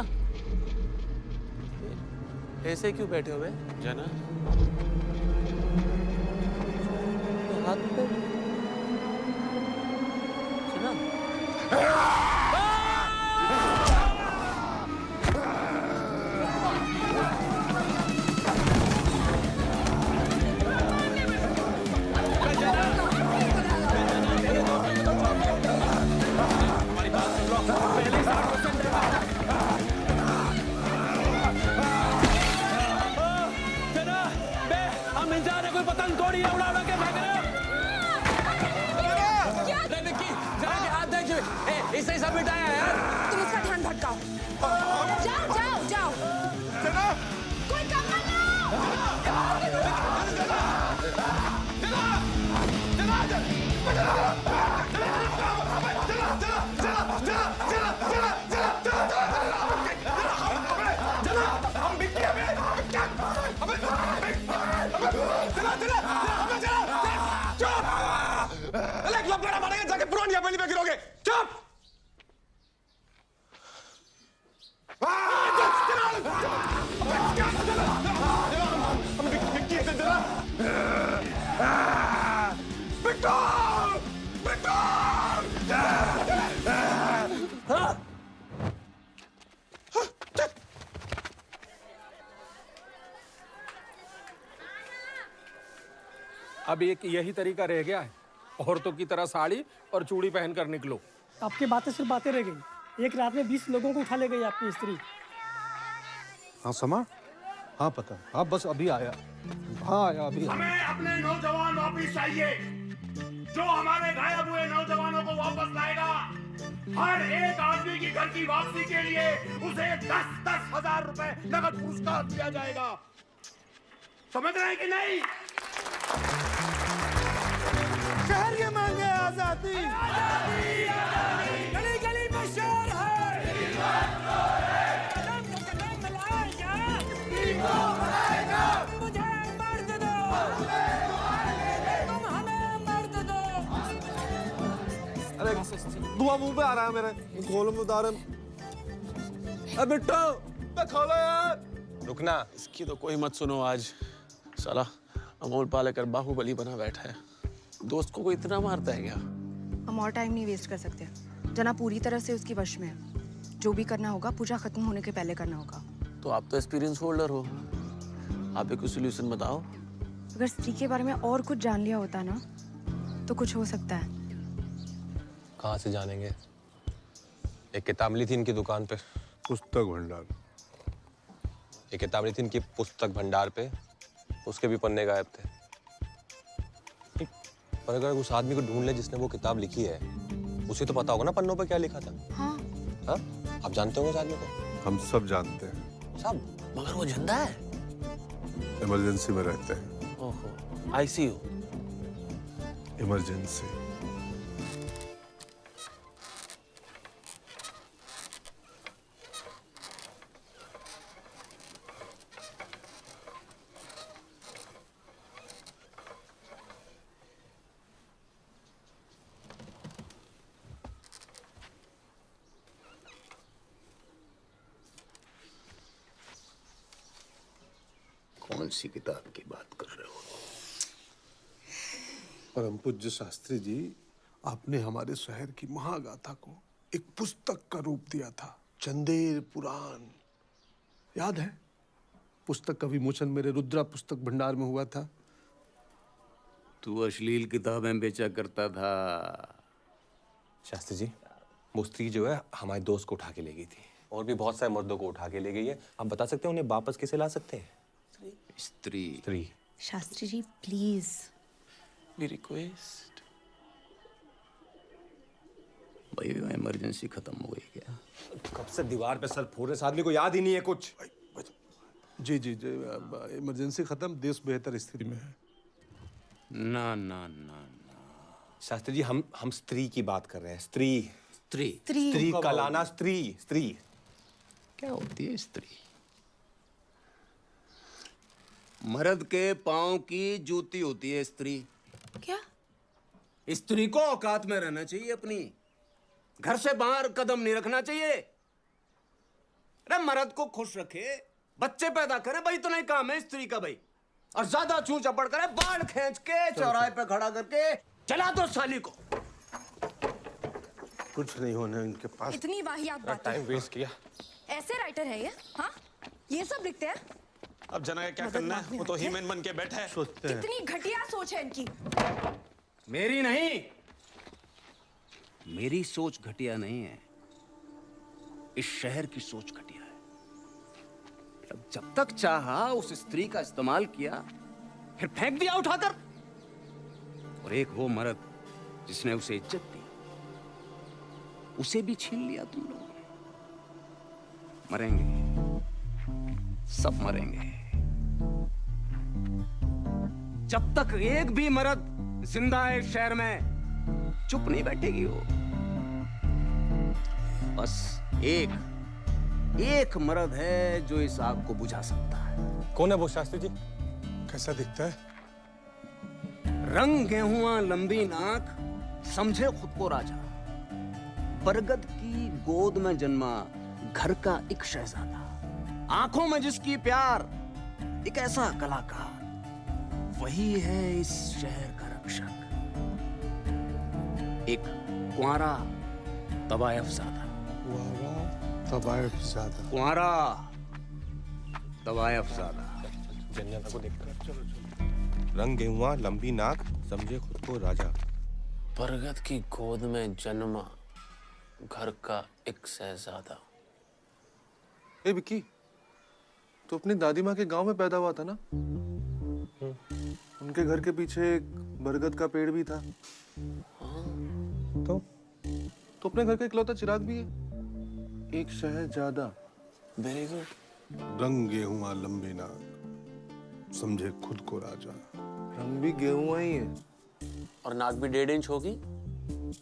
ऐसे क्यों बैठे हो बे? जना, हाथ पे से सब मिटाया यार। तुम उसका ध्यान भटकाओ। जाओ जाओ जाओ। कोई कमल जाके पुरानी हवेली में गिरोगे। चुप। अब एक यही तरीका रह गया है, औरतों की तरह साड़ी और चूड़ी पहनकर निकलो। आपकी बातें सिर्फ बातें रह गई। एक रात में 20 लोगों को उठा ले गई आपकी स्त्री। हाँ समा, हाँ पता, हाँ बस अभी आया, हाँ आया अभी। हमें अपने नौजवान वापिस चाहिए, जो हमारे गायब हुए नौजवानों को वापस लाएगा। हर एक आदमी की घर की वापसी के लिए उसे 10-10 हजार रुपए नगद पुरस्कार दिया जाएगा। समझ रहे हैं कि नहीं? शहर के मांगे आजादी, गली गली में शोर है। मुझे मर्द दो, तुम हमें मर्द दो। अरे धुआं मुंह पे आ रहा है मेरे, खोलो में उदाहरण। अब बिट्टो खोलो यार। रुकना। इसकी तो कोई मत सुनो आज। साला अमोल पालेकर बाहुबली बना बैठा है। दोस्त को कोई इतना मारता है क्या? हम और टाइम नहीं वेस्ट कर सकते। जना पूरी तरह से उसकी वश में है। जो भी करना होगा पूजा खत्म होने के पहले करना होगा। तो आप तो एक्सपीरियंस होल्डर हो, आप एक सोल्यूशन बताओ। अगर स्त्री के बारे में और कुछ जान लिया होता ना तो कुछ हो सकता है। कहाँ से जानेंगे? एक किताब मिली थी इनकी दुकान पे, पुस्तक भंडार। एक किताब मिली थी इनकी पुस्तक भंडार पे, उसके भी पन्ने गायब थे। पर अगर उस आदमी को ढूंढ ले जिसने वो किताब लिखी है, उसे तो पता होगा ना पन्नों पे क्या लिखा था। हाँ। हाँ? आप जानते होंगे उस आदमी को? हम सब जानते हैं। सब? मगर वो जिंदा है। इमरजेंसी में रहते हैं। ओहो, आईसीयू। इमरजेंसी। कौन सी किताब की बात कर रहे हो? परम पूज्य शास्त्री जी, आपने हमारे शहर की महागाथा को एक पुस्तक का रूप दिया था, चंदेर पुराण। याद है? पुस्तक का विमोचन मेरे रुद्रा पुस्तक भंडार में हुआ था। तू अश्लील किताबें बेचा करता था। शास्त्री जी, वो स्त्री जो है हमारे दोस्त को उठा के ले गई थी, और भी बहुत सारे मर्दों को उठा के ले गई है। आप बता सकते हैं उन्हें वापस कैसे ला सकते हैं? स्त्री। शास्त्री जी प्लीज। मेरी रिक्वेस्ट। भाई इमरजेंसी खत्म हो गई क्या? कब से दीवार पे सर फोड़ रहे, इस आदमी को याद ही नहीं है कुछ। जी जी जी, इमरजेंसी खत्म, देश बेहतर स्थिति में है। ना ना ना ना शास्त्री जी, हम स्त्री की बात कर रहे हैं। स्त्री स्त्री स्त्री का लाना। स्त्री स्त्री क्या होती है? स्त्री मर्द के पांव की जूती होती है स्त्री। क्या? स्त्री को औकात में रहना चाहिए अपनी, घर से बाहर कदम नहीं रखना चाहिए। अरे मर्द को खुश रखे, बच्चे पैदा करे, भाई तो नहीं काम है स्त्री का भाई। और ज्यादा चूं चपड़ करे, बाल खींच के चौराहे पे खड़ा करके चला दो साली को। कुछ नहीं होने इनके पास। इतनी वाहियात बातें। टाइम वेस्ट किया। ऐसे राइटर है ये? हाँ, ये सब लिखते हैं। अब जना का क्या करना है? वो तो हीमैन बन के बैठा है। सोचते हैं। कितनी घटिया सोच है इनकी। मेरी नहीं, मेरी सोच घटिया नहीं है, इस शहर की सोच घटिया है। अब जब तक चाहा उस स्त्री का इस्तेमाल किया, फिर फेंक दिया उठाकर। और एक वो मर्द जिसने उसे इज्जत दी, उसे भी छीन लिया तुम लोगों ने। मरेंगे, सब मरेंगे। जब तक एक भी मर्द जिंदा है इस शहर में, चुप नहीं बैठेगी वो। बस एक मर्द है जो इस आग को बुझा सकता है। कौन है वो शास्त्री जी? कैसा दिखता है? रंग गेहुआ लंबी नाक, समझे खुद को राजा। बरगद की गोद में जन्मा घर का एक शहजादा, आंखों में जिसकी प्यार, एक ऐसा कलाकार, वही है इस शहर का रक्षक। एक कुंवारा तवायफज़ादा। कुंवारा तवायफज़ादा। जंजना को देखकर रंग गेहुआ लंबी नाक, समझे खुद को राजा। बरगद की गोद में जन्मा घर का एक शहजादा। ए विक्की, तो अपनी दादी माँ के गांव में पैदा हुआ था ना? उनके घर के पीछे एक बरगद का पेड़ भी था। तो अपने घर का इकलौता चिराग भी है। एक शहजादा। Very good. रंग गेहुआ लंबी नाक, समझे खुद को राजा। रंग भी गेहुआ ही है। और नाक भी 1.5 इंच होगी।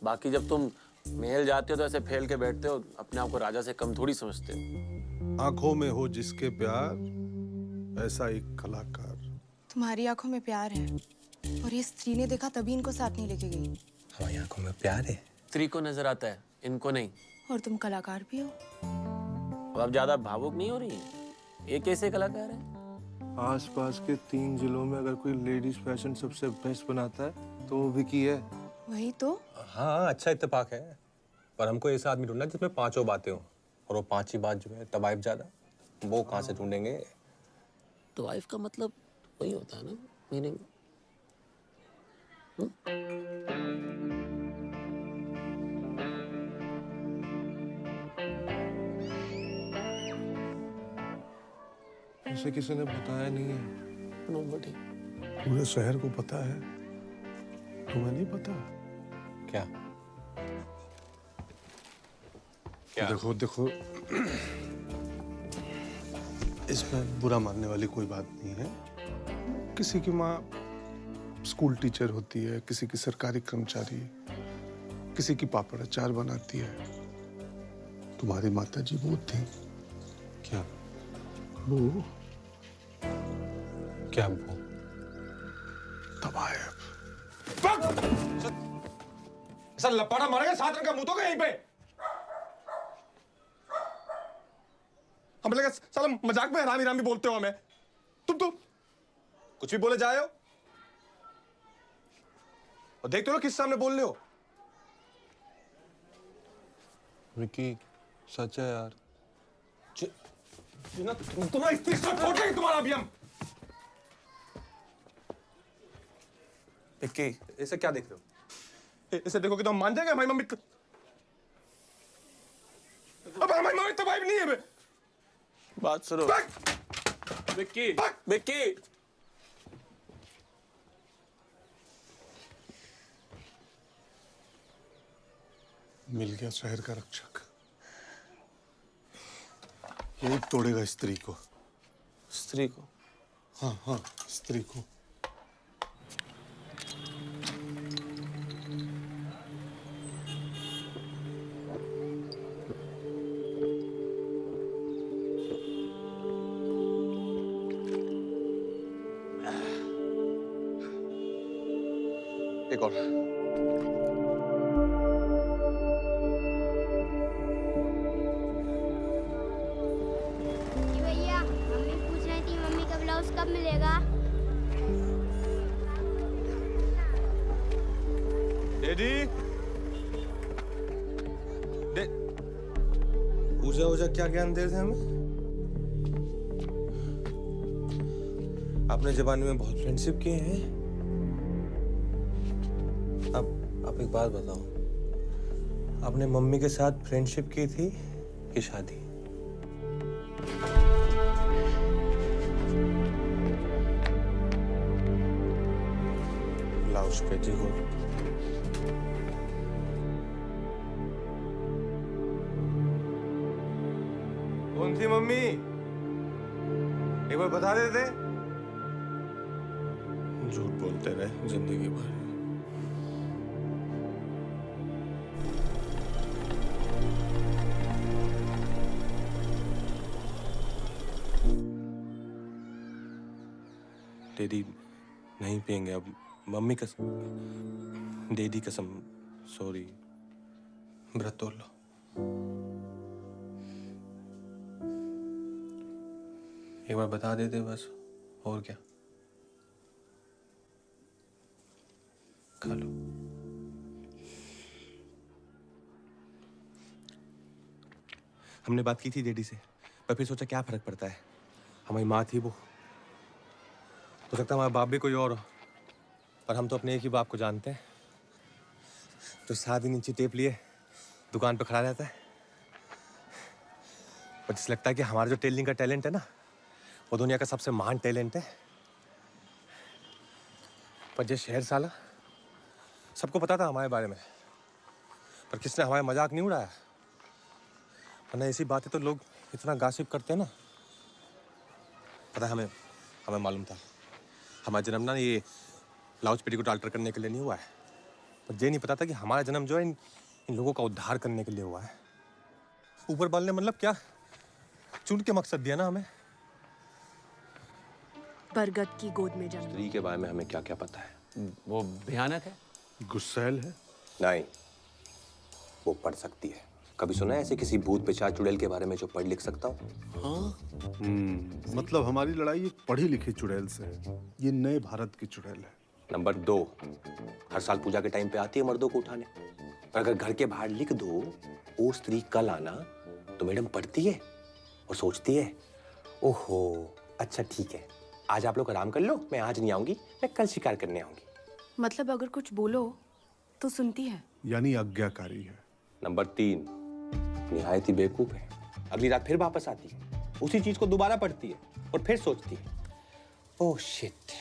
बाकी जब तुम महल जाते हो तो ऐसे फैल के बैठते हो, अपने आप को राजा से कम थोड़ी समझते हो। आंखों में हो जिसके प्यार, ऐसा एक कलाकार। तुम्हारी आंखों में प्यार है, और ये स्त्री ने देखा तभी इनको साथ नहीं लेके गई। हमारी आंखों में प्यार है। स्त्री को नजर आता है, इनको नहीं। और तुम कलाकार भी हो। अब ज्यादा भावुक नहीं हो रही? ये कैसे कलाकार है? आसपास के 3 जिलों में अगर कोई लेडीज फैशन सबसे बेस्ट बनाता है तो वो विकी है। वही तो। हाँ, अच्छा इत्तेफाक है, पर हमको ऐसा आदमी ढूंढना जिसमें 5 बातें हो, और वो 5 ही बात जो है तवाइफज़ादा, वो कहाँ से ढूंढेंगे? तवाइफ का मतलब वही होता है ना, मीनिंग। उसे किसी ने बताया नहीं है। Nobody। पूरे शहर को पता है, तुम्हें नहीं पता? क्या? देखो देखो, इसमें बुरा मानने वाली कोई बात नहीं है। किसी की माँ स्कूल टीचर होती है, किसी की सरकारी कर्मचारी, किसी की पापड़ अचार बनाती है। तुम्हारी माता जी वो थी। क्या? वो क्या वो? तवायफ। ऐसा लपाड़ा मारेगा 7 रंग का मुंह तो यहीं पे। हम लगा साला मजाक में हरामी रामी बोलते हो हमें। तुम तो कुछ भी बोले जाए हो, और देखते हो किस सामने बोल रहे हो। विकी, सच है यार। तुम्हारा इतनी सब फोड़ देंगे तुम्हारा अभी हम। विक्की, ऐसे क्या देख रहे हो? ऐसे देखोगे तो हम मान जाएंगे हमारी मम्मी। अब हमारी मम्मी तो भाई नहीं है बे। बात सुनो। विक्की, विक्की। मिल गया शहर का रक्षक। ये तोड़ेगा स्त्री को। स्त्री को? हाँ हाँ, स्त्री को। एक और। भैया, मम्मी पूछ रही थी मम्मी का ब्लाउज कब मिलेगा? डैडी, पूजा वूजा क्या ज्ञान दे रहे थे हमें? आपने जवानी में बहुत फ्रेंडशिप किए हैं। अब आप एक बात बताओ, आपने मम्मी के साथ फ्रेंडशिप की थी कि शादी? ब्लाउज पेटीकोट कौन सी मम्मी? एक बार बता देते। झूठ बोलते रहे जिंदगी भर। दीदी नहीं पियेंगे अब। मम्मी कसम, दीदी कसम, सॉरी। व्रत तोड़ लो। एक बार बता देते बस, और क्या। खा लो। हमने बात की थी डैडी से, पर फिर सोचा क्या फर्क पड़ता है, हमारी माँ थी वो। हो सकता है हमारा बाप भी कोई और हो, पर हम तो अपने एक ही बाप को जानते हैं, जो 7 दिन इंची टेप लिए दुकान पर खड़ा रहता है। और जिसे लगता है कि हमारा जो टेलरिंग का टैलेंट है ना, वो दुनिया का सबसे महान टैलेंट है। पर ये शहर साला, सबको पता था हमारे बारे में, पर किसने हमारा मजाक नहीं उड़ाया। वरना ऐसी बातें तो लोग इतना गासिप करते हैं ना। पता है, हमें मालूम था हमारा जन्म ना ये ब्लाउज पेटीकोट अल्टर करने के लिए नहीं हुआ है, पर ये नहीं पता था कि हमारा जन्म जो है इन लोगों का उद्धार करने के लिए हुआ है। ऊपर वाले ने मतलब क्या चुन के मकसद दिया ना हमें। बरगद की गोद में जन्म। स्त्री के बारे में हमें क्या क्या पता है? वो भयानक है, गुस्सैल है। नहीं, वो पढ़ सकती है। कभी सुना है ऐसे किसी भूत पिशाच चुड़ैल के बारे में जो पढ़ लिख सकता हो? हाँ। मतलब हमारी लड़ाई एक पढ़ी लिखी चुड़ैल से है। ये नए भारत की चुड़ैल है। नंबर 2, हर साल पूजा के टाइम पे आती है मर्दों को उठाने। और अगर घर के बाहर लिख दो ओ स्त्री कल आना, तो मैडम पढ़ती है और सोचती है, ओहो अच्छा ठीक है, आज आप लोग आराम कर लो, मैं आज नहीं आऊंगी, मैं कल शिकार करने आऊंगी। मतलब अगर कुछ बोलो तो सुनती है, यानी आज्ञाकारी है। नंबर 3, निहायत ही बेवकूफ है। अगली रात फिर वापस आती है, उसी चीज को दोबारा पढ़ती है और फिर सोचती है, ओह शिट,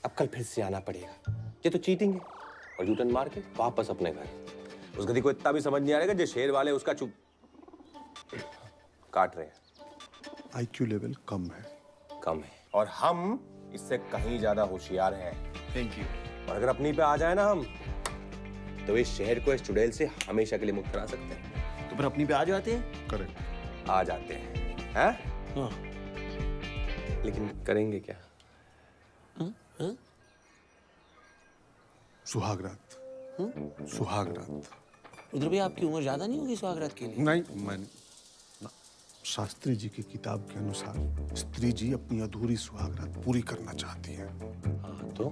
अब कल फिर से आना पड़ेगा, ये तो चीटिंग है। और यूटर्न मार के वापस अपने घर। उस गधी को इतना भी समझ नहीं आ रहा कि जो शेर वाले उसका चुप काट रहे हैं। आईक्यू लेवल कम है। कम है, और हम इससे कहीं ज्यादा होशियार हैं। Thank you. और अगर अपनी पे आ जाए ना हम, तो इस शहर को इस चुड़ैल से हमेशा के लिए मुक्त करा सकते हैं। तो फिर अपनी पे आ जाते हैं? करेक्ट, आ जाते हैं। हैं? हाँ। लेकिन करेंगे क्या? सुहाग रात। सुहाग रात। रुद्र भैया, आपकी उम्र ज्यादा नहीं होगी सुहागरात के लिए? नहीं, मैंने शास्त्री जी की किताब के अनुसार स्त्री जी अपनी अधूरी सुहागरात पूरी करना चाहती हैं। हाँ तो?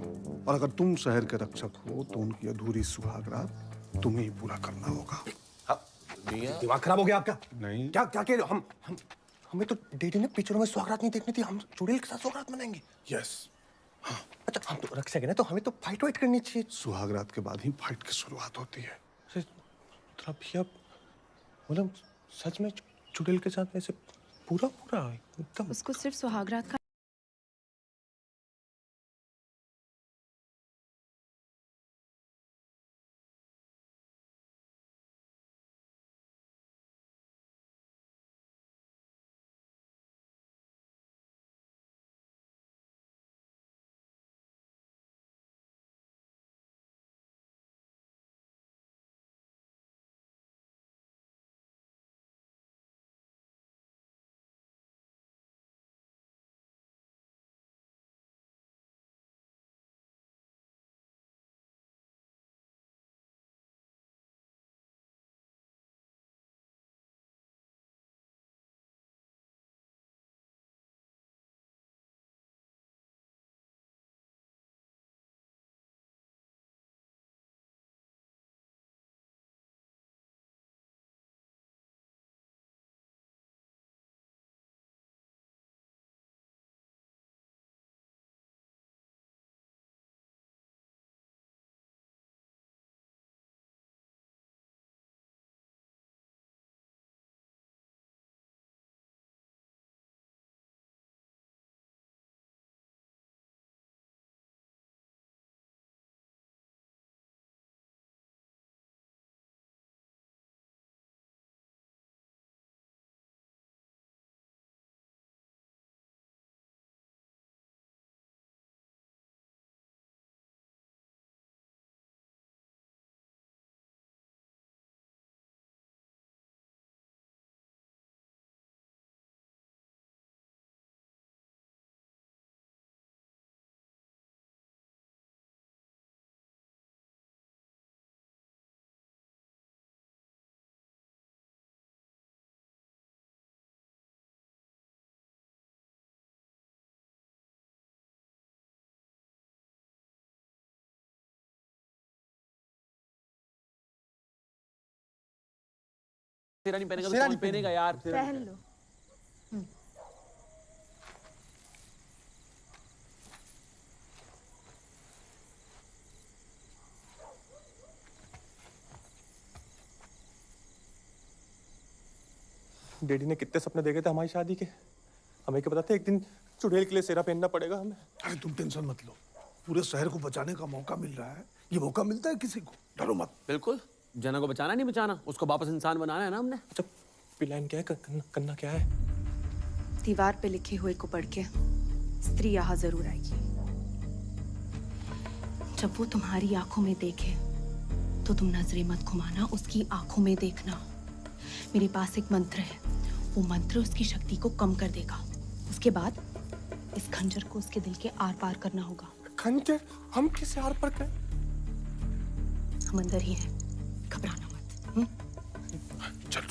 और अगर तुम शहर के रक्षक हो तो उनकी अधूरी सुहागरात तुम्हें ही पूरा करना होगा। दिमाग खराब हो गया आपका? नहीं। क्या क्या कह रहे हो? हमें तो डैडी ने पिक्चरों में सुहागरात नहीं देखनी थी, हम चुड़ैल के साथ सुहागरात मनाएंगे। यस। अच्छा, हम तो रक्षक है ना, तो हमें तो फाइट वाइट करनी चाहिए। सुहागरात के बाद ही फाइट की शुरुआत होती है। भैया मतलब सच में चुड़ैल के साथ ऐसे पूरा एकदम? उसको सिर्फ सुहागरात का शेरवानी पहनेगा तो शेरवानी कौन पहनेगा यार? पहन लो। डैडी ने कितने सपने देखे थे हमारी शादी के। हमें क्या पता था एक दिन चुड़ैल के लिए सेहरा पहनना पड़ेगा हमें। अरे तुम टेंशन मत लो, पूरे शहर को बचाने का मौका मिल रहा है। ये मौका मिलता है किसी को, डरो मत। बिल्कुल, जना को बचाना नहीं बचाना, उसको वापस इंसान बनाना है ना हमने। अच्छा पिलाइन क्या है, करना क्या है? दीवार पे लिखे हुए को पढ़ के स्त्री यहाँ जरूर आएगी। जब वो तुम्हारी आंखों में देखे तो तुम नजरें मत घुमाना, उसकी आंखों में देखना। मेरे पास एक मंत्र है, वो मंत्र उसकी शक्ति को कम कर देगा। उसके बाद इस खंजर को उसके दिल के आर पार करना होगा। खंजर? हम किसे आर पार करें? हम अंदर ही हैं, घबराना मत। चल।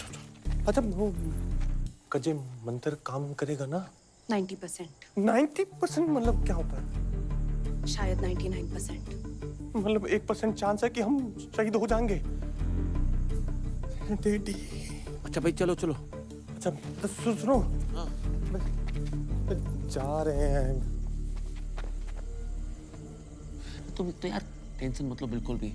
अच्छा वो कजे मंत्र काम करेगा ना? 90%। 90% मतलब क्या होता है? शायद 99%। मतलब 1% चांस है कि हम शहीद हो जाएंगे। डैडी। अच्छा भाई चलो। अच्छा तो सुनो। हाँ। जा रहे हैं। तुम तो यार टेंशन मत लो बिल्कुल भी।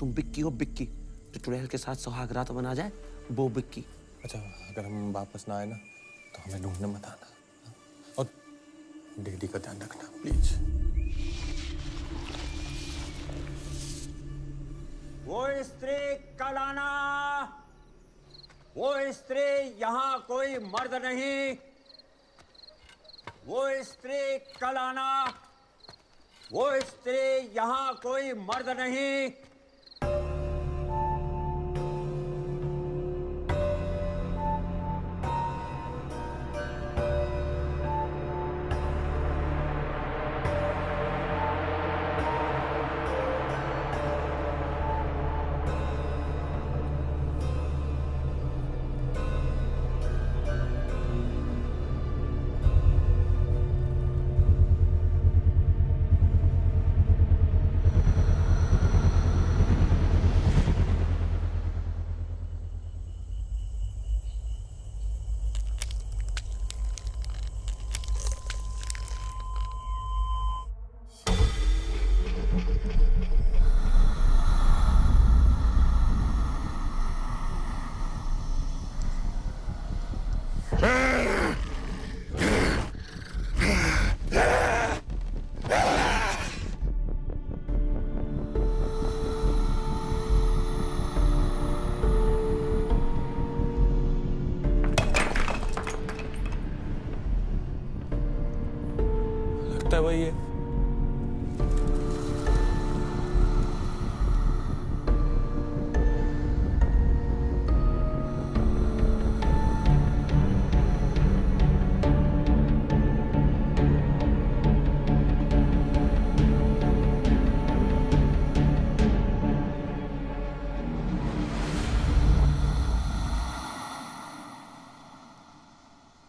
तुम बिक्की हो, बिक्की जो चुड़ैल के साथ सुहाग रात बना जाए, वो बिक्की। अच्छा अगर हम वापस ना आए ना तो हमें ढूंढने मत आना, और डैडी का ध्यान रखना प्लीज। वो स्त्री कल आना, वो स्त्री यहाँ कोई मर्द नहीं। वो स्त्री कल आना, वो स्त्री यहाँ कोई मर्द नहीं। लगता है वही है।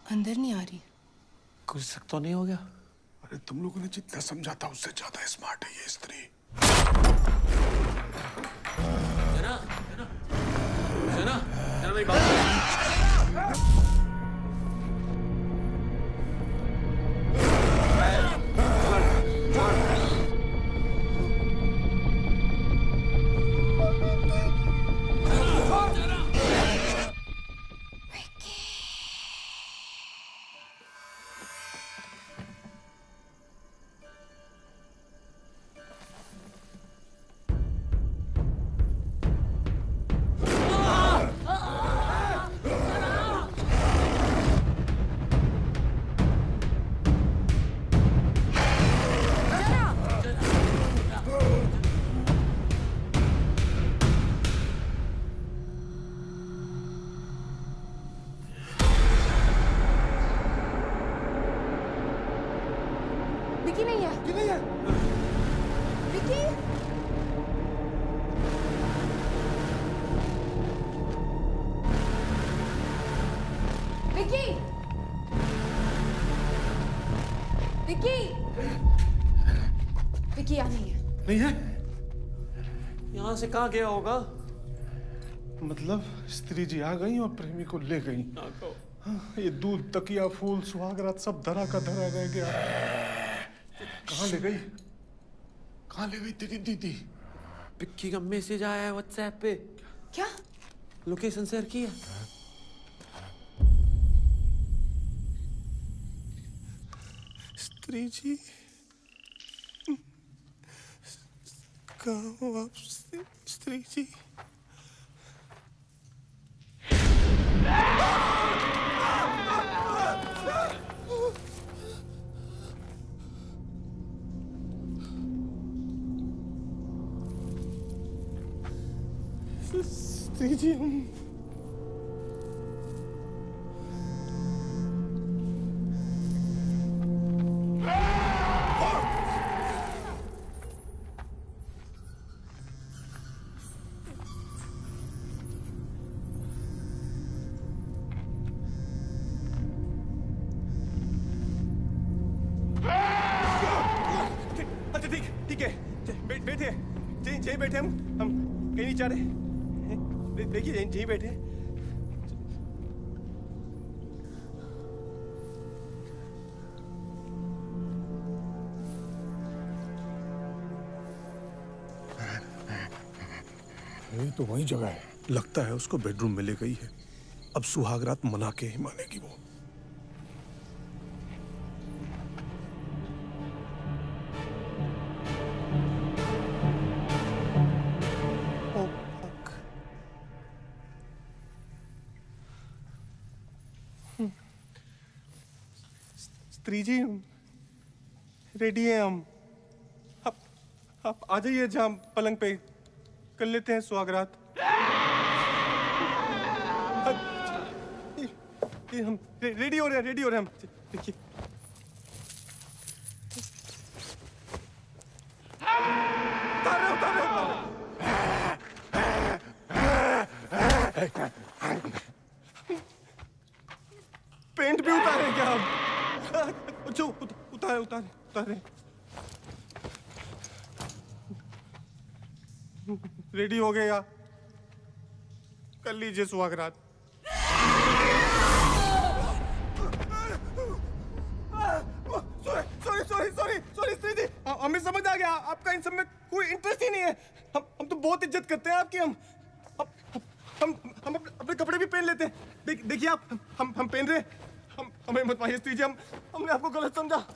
अंदर नहीं आ रही। कुछ शक तो नहीं हो गया? अरे तुम लोगों ने जितना समझा था उससे ज्यादा स्मार्ट है ये स्त्री। जना मेरी बात। विकी नहीं है। विकी। विकी। विकी। विकी यहाँ नहीं है। नहीं है? यहाँ से कहाँ गया होगा? मतलब स्त्री जी आ गई और प्रेमी को ले गई। हाँ, ये दूध, तकिया, फूल, सुहागरात सब धरा का धरा रह गया। कहाँ ले गई? कहाँ ले गई तेरी दीदी? पिक्की का मैसेज आया है व्हाट्सएप पे। क्या? लोकेशन शेयर की है। स्त्री जी कहाँ हो आप स्त्री जी? स्त्री जी अच्छा ठीक है बैठे यहीं बैठे हम कहीं नहीं जा रहे। देखिए यहीं बैठे। ये तो वही जगह है। लगता है उसको बेडरूम में ले गई है। अब सुहागरात मना के ही मानेगी वो। स्त्री जी रेडी हैं हम। आप आ जाइए जहाँ पलंग पे कर लेते हैं सुहागरात। ये हम रेडी हो रहे हैं हम। देखिए पेंट भी उतारे क्या हम? जो उतारे रेडी हो गए या कर लीजिए सुहागरात। सॉरी स्त्री जी, हमें समझ आ गया आपका इन सब में कोई इंटरेस्ट ही नहीं है। हम तो बहुत इज्जत करते हैं आपकी। हम अपने कपड़े भी पहन लेते हैं। देखिए आप हम पहन रहे। हमें मत मारिए स्त्री जी, हमने आपको गलत समझा।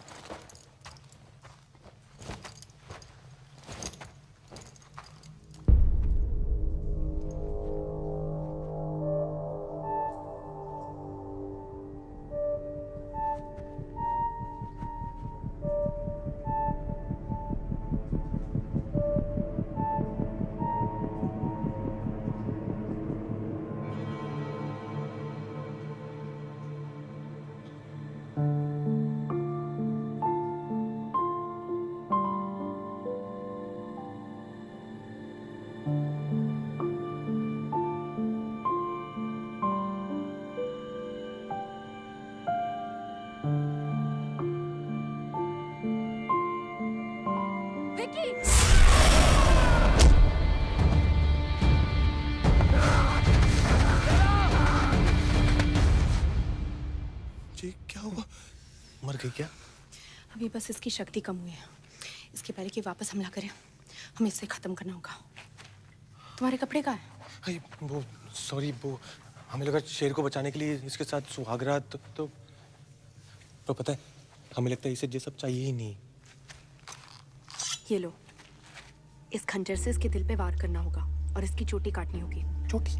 जी क्या हुआ? मर गई क्या? अभी बस इसकी शक्ति कम हुई है। इसके पहले कि वापस हमला करें हमें इसे खत्म करना होगा। तुम्हारे कपड़े कहाँ हैं? वो सॉरी, वो हमें लगा शेर को बचाने के लिए इसके साथ सुहागरात तो पता है हमें लगता है इसे ये सब चाहिए ही नहीं। ये लो, इस खंजर से इसके दिल पे वार करना होगा और इसकी चोटी काटनी होगी। चोटी?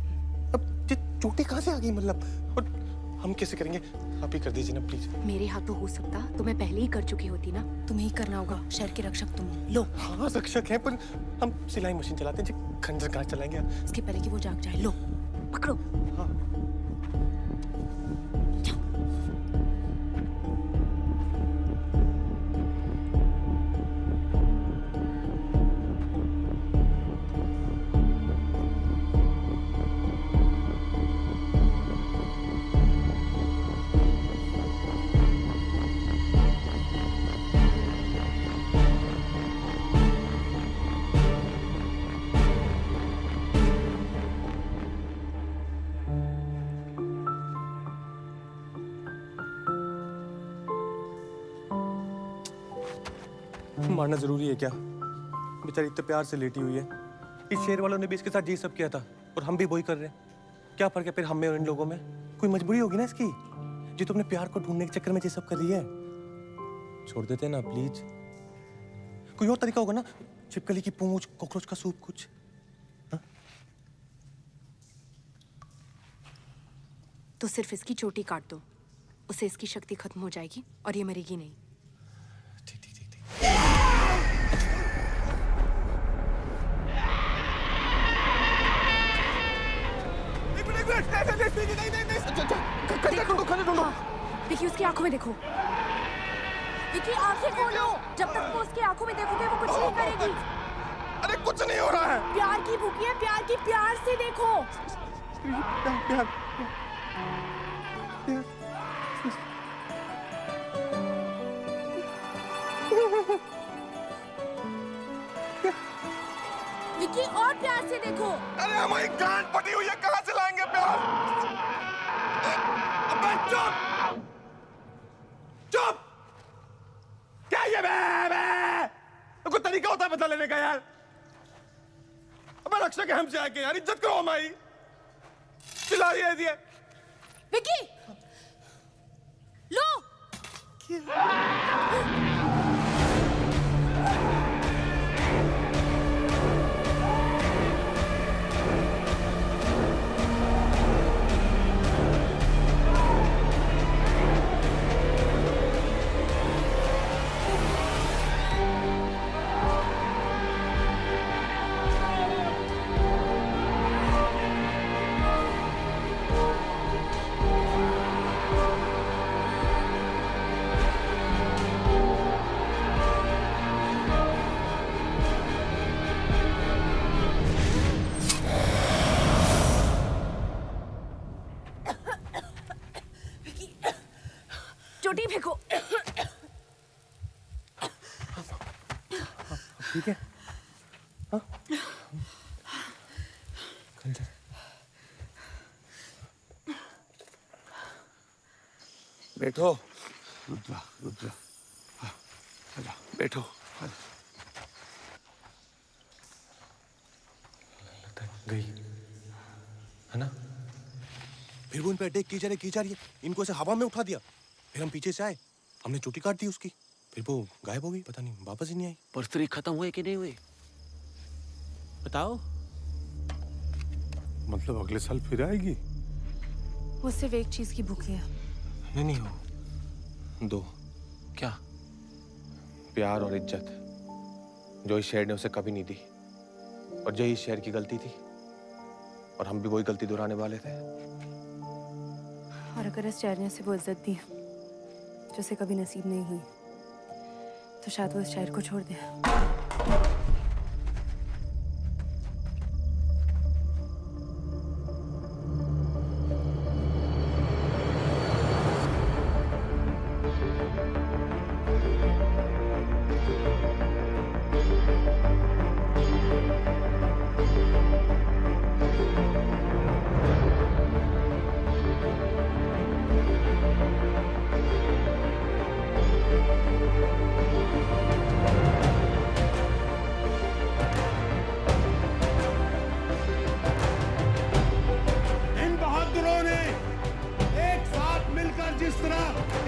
अब ये चोटी कहाँ से आ गई मतलब? और हम कैसे करेंगे? आप ही कर दीजिए ना प्लीज। मेरे हाथों हो सकता तो मैं पहले ही कर चुकी होती ना। तुम्हें ही करना होगा, शहर के रक्षक तुम हो। लो। हाँ रक्षक है, पर हम सिलाई मशीन चलाते हैं, खंजर कहाँ चलाएंगे? इसके पहले कि वो जाग जाए। लो पकड़ो। हाँ। मारना जरूरी है क्या? बेचारी इतने प्यार से लेटी हुई है। इस शहर वालों ने भी इसके साथ यही सब किया था और हम भी वही कर रहे हैं। क्या फर्क है फिर हम में और इन लोगों में? कोई मजबूरी होगी ना इसकी, जो तुमने प्यार को ढूंढने के चक्कर में ये सब कर रही है। छोड़ देते ना प्लीज। कोई और तरीका होगा ना, छिपकली की पूंछ, कॉकरोच का सूप, कुछ। तो सिर्फ इसकी चोटी काट दो, उससे इसकी शक्ति खत्म हो जाएगी और ये मरेगी नहीं। विकी, उसकी आंखों में देखो। विकी, आंखें खोलो। जब तक वो उसकी आंखों में देखोगे वो कुछ नहीं करेगी। अरे कुछ नहीं हो रहा है। प्यार की भूखी है, प्यार की, प्यार से देखो। प्यार। विकी, और प्यार से देखो। अरे हमारी गांड फटी हुई है, कहां से लाएंगे प्यार? अबे चुप! चुप! क्या ये बे? कोई तरीका होता है बदला लेने का यार? अबे रक्षा के हमसे आके यार, इज्जत करो हमारी। चिल्ला रही है ये। विकी, लो। चोटी फेंको। ठीक है? हाँ? बैठो। रुक जा। आजा। बैठो। गई है ना? फिर वो इन पे अटैक की जा रही है। इनको ऐसे हवा में उठा दिया, फिर हम पीछे से आए, हमने चोटी काट दी उसकी, फिर वो गायब हो गई, पता नहीं वापस ही नहीं आई। पर स्त्री खत्म हुए कि नहीं हुए बताओ। मतलब अगले साल फिर आएगी? वो सिर्फ एक चीज की भूखी है। नहीं हो, दो। क्या? प्यार और इज्जत, जो इस शहर ने उसे कभी नहीं दी, और यही इस शहर की गलती थी, और हम भी वही गलती दोहराने वाले थे। और अगर इस शहर ने उसे वो इज्जत दी जो उसे कभी नसीब नहीं हुई, तो शायद वो इस शहर को छोड़ दे।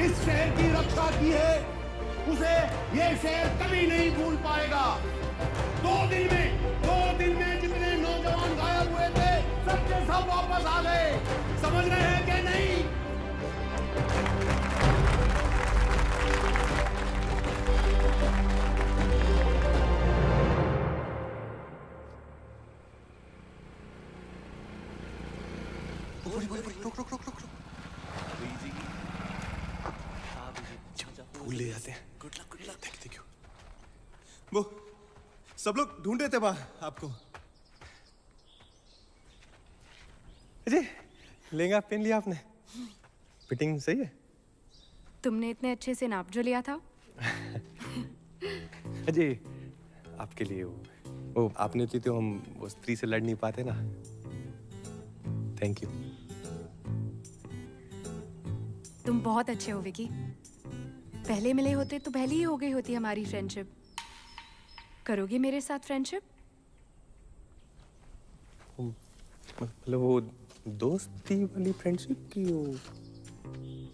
इस शहर की रक्षा की है, उसे ये शहर कभी नहीं भूल पाएगा। 2 दिन में जितने नौजवान गायब हुए थे, सब के सब वापस आ गए। समझ रहे हैं कि नहीं? रुक। फूल ले जाते हैं। Good luck. Thank you. वो सब लोग ढूंढ रहे थे वहां आपको। जी, लहंगा पहन लिया आपने? फिटिंग सही है? तुमने इतने अच्छे से नाप जो लिया था? जी, आपके लिए वो आपने थी तो हम वो स्त्री से लड़ नहीं पाते ना। Thank you. तुम बहुत अच्छे हो विकी। पहले मिले होते तो पहले ही हो गई होती हमारी फ्रेंडशिप। करोगे मेरे साथ फ्रेंडशिप? मतलब वो दोस्ती वाली फ्रेंडशिप की वो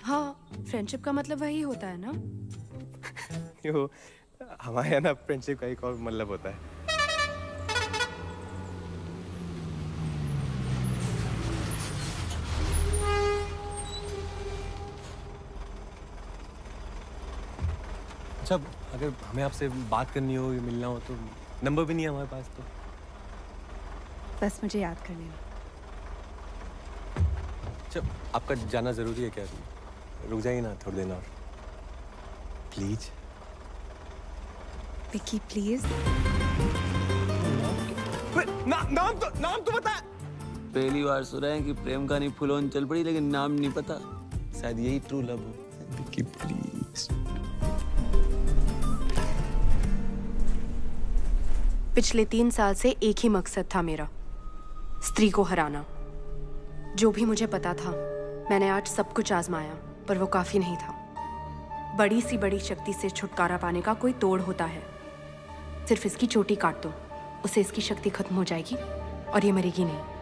हाँ, फ्रेंडशिप का मतलब वही होता है ना। वो हमारे यहाँ ना फ्रेंडशिप का एक और मतलब होता है। अच्छा, अगर हमें आपसे बात करनी हो या मिलना हो तो नंबर भी नहीं है हमारे पास तो। बस मुझे याद कर लेना। अच्छा, आपका जाना जरूरी है क्या? रुक जाइए ना थोड़ी देर और प्लीज। विकी प्लीज। नाम तो बता। पहली बार सुन रहे हैं कि प्रेम कहानी फुल ऑन चल पड़ी लेकिन नाम नहीं पता। शायद यही ट्रू लव हो। विकी प्लीज। पिछले 3 साल से एक ही मकसद था मेरा, स्त्री को हराना। जो भी मुझे पता था, मैंने आज सब कुछ आजमाया, पर वो काफी नहीं था। बड़ी सी बड़ी शक्ति से छुटकारा पाने का कोई तोड़ होता है। सिर्फ इसकी चोटी काट दो, उससे इसकी शक्ति खत्म हो जाएगी और ये मरेगी नहीं।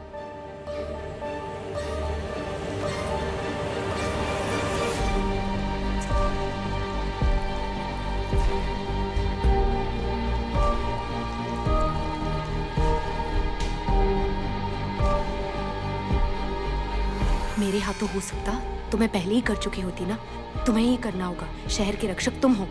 मेरे हाथों हो सकता तो मैं पहले ही कर चुकी होती ना। तुम्हें ही करना होगा। शहर के रक्षक तुम हो।